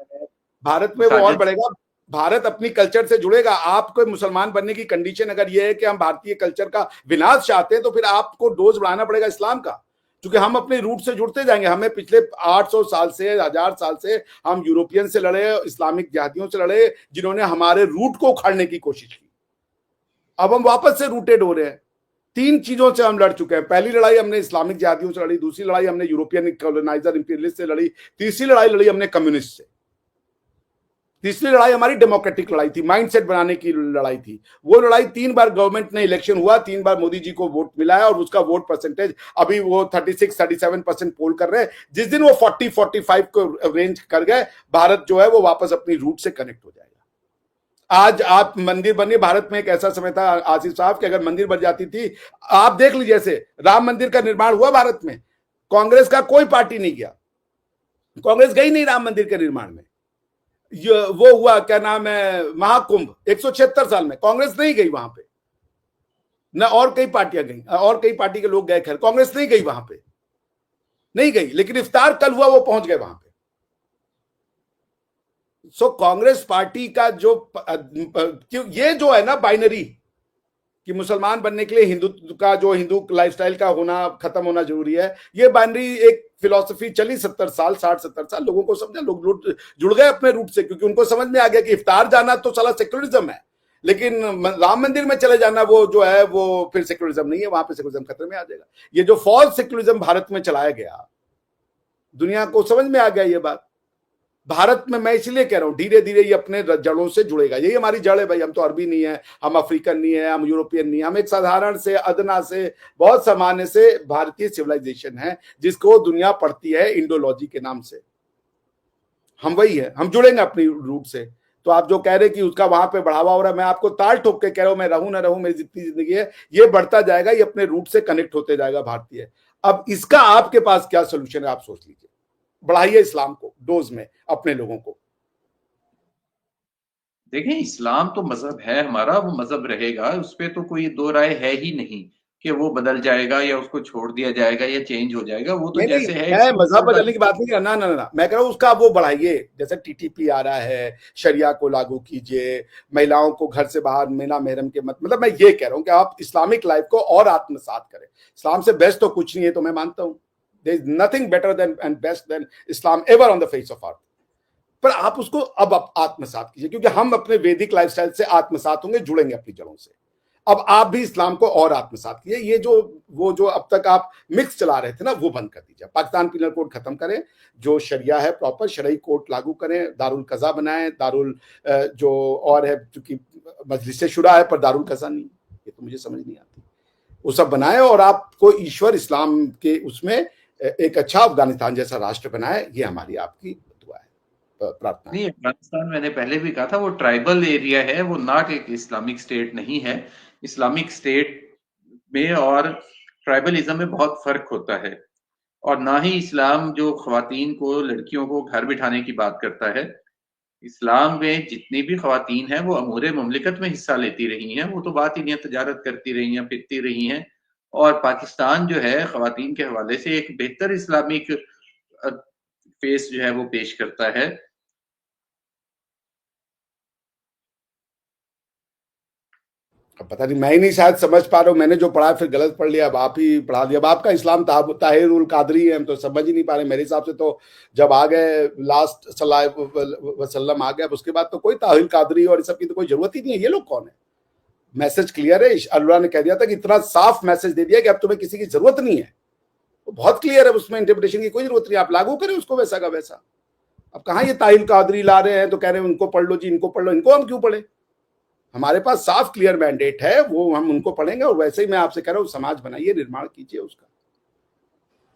भारत में वो और बढ़ेगा। भारत अपनी कल्चर से जुड़ेगा। आपको मुसलमान बनने की कंडीशन अगर ये है कि हम भारतीय कल्चर का विनाश चाहते हैं, तो फिर आपको डोज बढ़ाना पड़ेगा इस्लाम का, क्योंकि हम अपने रूट से जुड़ते जाएंगे। हमें पिछले 800 साल से, 1000 साल से हम यूरोपियन से लड़े, इस्लामिक जिहादियों से लड़े, जिन्होंने हमारे रूट को उखाड़ने की कोशिश की। अब हम वापस से रूटेड हो रहे हैं। 3 चीजों से हम लड़ चुके हैं। पहली लड़ाई हमने इस्लामिक जिहादियों से लड़ी, दूसरी लड़ाई हमने यूरोपियन कॉलोनाइजर इंपीरियलिस्ट से लड़ी, तीसरी लड़ाई लड़ी हमने कम्युनिस्ट से, तीसरी लड़ाई हमारी डेमोक्रेटिक लड़ाई थी, माइंडसेट बनाने की लड़ाई थी। वो लड़ाई 3 बार गवर्नमेंट ने इलेक्शन हुआ, 3 बार मोदी जी को वोट मिला है, और उसका वोट परसेंटेज अभी वो 36-37% पोल कर रहे हैं। जिस दिन वो 40-45 को रेंज कर गए, भारत जो है वो वापस अपनी रूट से कनेक्ट हो जाएगा। आज आप मंदिर बने, भारत में एक ऐसा समय था आसिफ साहब कि अगर मंदिर बन जाती थी, आप देख लीजिए, जैसे राम मंदिर का निर्माण हुआ भारत में, कांग्रेस का कोई पार्टी नहीं गया, कांग्रेस गई नहीं राम मंदिर के निर्माण में। वो हुआ क्या नाम है, महाकुंभ, 176 साल में कांग्रेस नहीं गई वहां पे, न और कई पार्टियां गई, और कई पार्टी के लोग गए, खैर कांग्रेस नहीं गई वहां पे, नहीं गई, लेकिन इफ्तार कल हुआ वो पहुंच गए वहां पे। सो कांग्रेस पार्टी का जो ये जो है ना बाइनरी, कि मुसलमान बनने के लिए हिंदुत्व का, जो हिंदू लाइफस्टाइल का होना, खत्म होना जरूरी है, ये बाइनरी एक फिलॉसफी चली 70 साल, 60-70 साल, लोगों को समझा, लोग जुड़ गए अपने रूट से, क्योंकि उनको समझ में आ गया कि इफ्तार जाना तो साला सेक्युलरिज्म है, लेकिन राम मंदिर में चले जाना वो जो है वो फिर सेक्युलरिज्म नहीं है, वहां पे सेक्युलरिज्म खतरे में आ जाएगा। ये जो फॉल्स सेक्युलरिज्म भारत में चलाया गया, दुनिया को समझ में आ गया ये बात। भारत में मैं इसलिए कह रहा हूं धीरे धीरे ये अपने जड़ों से जुड़ेगा, यही हमारी जड़ है भाई। हम तो अरबी नहीं है, हम अफ्रीकन नहीं है, हम यूरोपियन नहीं है, हम एक साधारण से, अदना से, बहुत सामान्य से भारतीय सिविलाइजेशन है, जिसको दुनिया पढ़ती है इंडोलॉजी के नाम से। हम वही है, हम जुड़ेंगे अपनी रूट से। तो आप जो कह रहे कि उसका वहां पे बढ़ावा हो रहा है, मैं आपको ताल ठोक के कह रहा हूं, मैं रहूं ना रहूं, मेरी जितनी जिंदगी है ये बढ़ता जाएगा, ये अपने रूट से कनेक्ट होते जाएगा भारतीय। अब इसका आपके पास क्या सोल्यूशन है, आप सोच लीजिए। बढ़ाइए इस्लाम को डोज में अपने लोगों को। देखें, इस्लाम तो मजहब है हमारा, वो मजहब रहेगा, उस पर तो कोई दो राय है ही नहीं कि वो बदल जाएगा या उसको छोड़ दिया जाएगा या चेंज हो जाएगा। वो तो नहीं नहीं, जैसे है मैं मजहब बदलने की बात नहीं कर रहा, ना ना ना, मैं कह रहा हूँ उसका वो बढ़ाइए, जैसे टीटीपी आ रहा है, शरिया को लागू कीजिए, महिलाओं को घर से बाहर बिना महरम के मत, मतलब मैं ये कह रहा हूँ कि आप इस्लामिक लाइफ को और आत्मसात करें। इस्लाम से बेस्ट तो कुछ नहीं है, तो मैं मानता हूँ, there is nothing better than and best than Islam ever on the face of earth. पर आप उसको अब आत्मसात कीजिए, क्योंकि हम अपने वैदिक लाइफस्टाइल से आत्मसात होंगे, जुड़ेंगे अपनी जड़ों से। अब आप भी इस्लाम को और आत्मसात कीजिए। ये जो वो जो अब तक आप मिक्स चला रहे थे ना, वो बंद कर दीजिए। पाकिस्तान पिनल कोड खत्म करें, जो शरिया है प्रॉपर शरई कोर्ट लागू करें, दारुल कजा बनाएं, दारुल जो और है, चूंकि मजलिस शुरा है पर दारुल कजा नहीं, ये तो मुझे समझ नहीं आती, वो सब बनाए और आपको ईश्वर इस्लाम के उसमें एक अच्छा अफगानिस्तान जैसा राष्ट्र बनाए। ये हमारी आपकी दुआ है, प्रार्थना है। नहीं, अफगानिस्तान मैंने पहले भी कहा था वो ट्राइबल एरिया है, वो नॉट एक इस्लामिक स्टेट नहीं है। इस्लामिक स्टेट में और ट्राइबलिज्म में बहुत फर्क होता है। और ना ही इस्लाम जो खवातीन को, लड़कियों को घर बिठाने की बात करता है। इस्लाम में जितनी भी खवातीन हैं वो अमूरे मुमलिकत में हिस्सा लेती रही हैं, वो तो बात ही नहीं है, तजारत करती रही हैं, फिरती रही हैं। और पाकिस्तान जो है खवातीन के हवाले से एक बेहतर इस्लामिक फेस जो है वो पेश करता है। अब पता नहीं, मैं ही नहीं शायद समझ पा रहा हूँ, मैंने जो पढ़ा फिर गलत पढ़ लिया, अब आप ही पढ़ा दिया। अब आपका इस्लाम ताहिरुल कादरी है, हम तो समझ ही नहीं पा रहे। मेरे हिसाब से तो जब आ गए लास्ट सल्लल्लाहु वसल्लम आ गए, उसके बाद तो कोई ताहिरुल कादरी और इस सब की तो कोई जरूरत ही नहीं है। ये लोग कौन है? मैसेज क्लियर है, अल्लाह ने कह दिया था कि इतना साफ मैसेज दे दिया कि अब तुम्हें किसी की जरूरत नहीं है, वो बहुत क्लियर है, उसमें इंटरप्रिटेशन की कोई जरूरत नहीं, आप लागू करें उसको वैसा का वैसा। अब कहाँ ये ताहिरुल कादरी ला रहे हैं तो कह रहे हैं उनको पढ़ लो जी, इनको पढ़ लो, इनको हम क्यों पढ़े? हमारे पास साफ क्लियर मैंडेट है, वो हम उनको पढ़ेंगे। और वैसे ही मैं आपसे कह रहा हूँ, समाज बनाइए, निर्माण कीजिए उसका।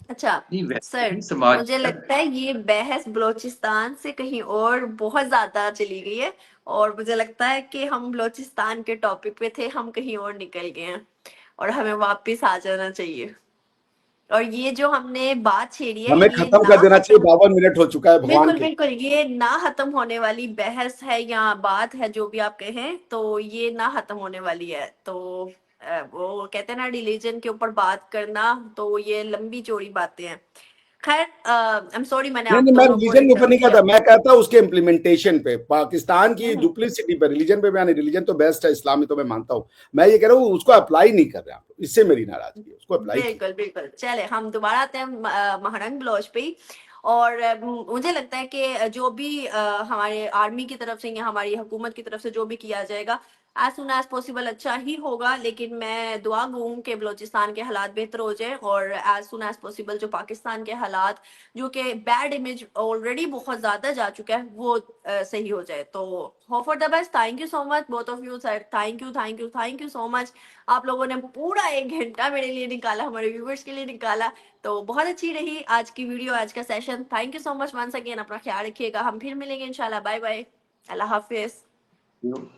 अच्छा नहीं, वैसे सर, भी समाज मुझे लगता है ये बहस बलोचिस्तान से कहीं और बहुत ज्यादा चली गई है, और मुझे लगता है कि हम बलोचिस्तान के टॉपिक पे थे, हम कहीं और निकल गए हैं, और हमें वापस आ जाना चाहिए। और ये जो हमने बात छेड़ी है, हमें ये खत्म ना कर देना चाहिए, खत्म, 52 मिनट हो चुका है भगवान बिल्कुल के। बिल्कुल, ये ना खत्म होने वाली बहस है या बात है, जो भी आप कहें, तो ये ना खत्म होने वाली है। तो वो कहते हैं ना, रिलीजन के ऊपर बात करना, तो ये लंबी चौड़ी बातें हैं। खैर, आई एम सॉरी, मैंने नहीं आप नहीं, मैं दोनों को रिलीजन के ऊपर इंटरप्ट नहीं किया। कहता, मैं कहता उसके इम्प्लीमेंटेशन पे, पाकिस्तान की हम्म, डुप्लीसिटी पे। रिलीजन पे मैं, रिलीजन तो बेस्ट है, इस्लामी तो मैं मानता हूँ, मैं ये कह रहा हूँ उसको अप्लाई नहीं कर रहे आप, इससे मेरी नाराजगी है, उसको अप्लाई कीजिए। बिल्कुल बिल्कुल। चले, हम दोबारा आते हैं महारंग बलोच पे ही। और मुझे लगता है कि जो भी हमारे आर्मी की तरफ से या हमारी हुकूमत की तरफ से जो भी किया जाएगा, एज सुन एज पॉसिबल अच्छा ही होगा। लेकिन मैं दुआ गो हूं कि बलोचिस्तान के हालात बेहतर हो जाए, और एज सुन एज पॉसिबल जो पाकिस्तान के हालात, जो कि बैड इमेज ऑलरेडी बहुत ज्यादा जा चुका है, वो सही हो जाए। तो hope for the best. Thank you so much both of you sir, thank you thank you thank you so much. आप लोगों ने पूरा 1 घंटा मेरे लिए निकाला, हमारे व्यूवर्स के लिए निकाला, तो बहुत अच्छी रही आज की वीडियो, आज का session. Thank you so much once again. अपना ख्याल रखिएगा, हम फिर मिलेंगे इंशाल्लाह। बाय बाय, अल्लाह हाफिज। you.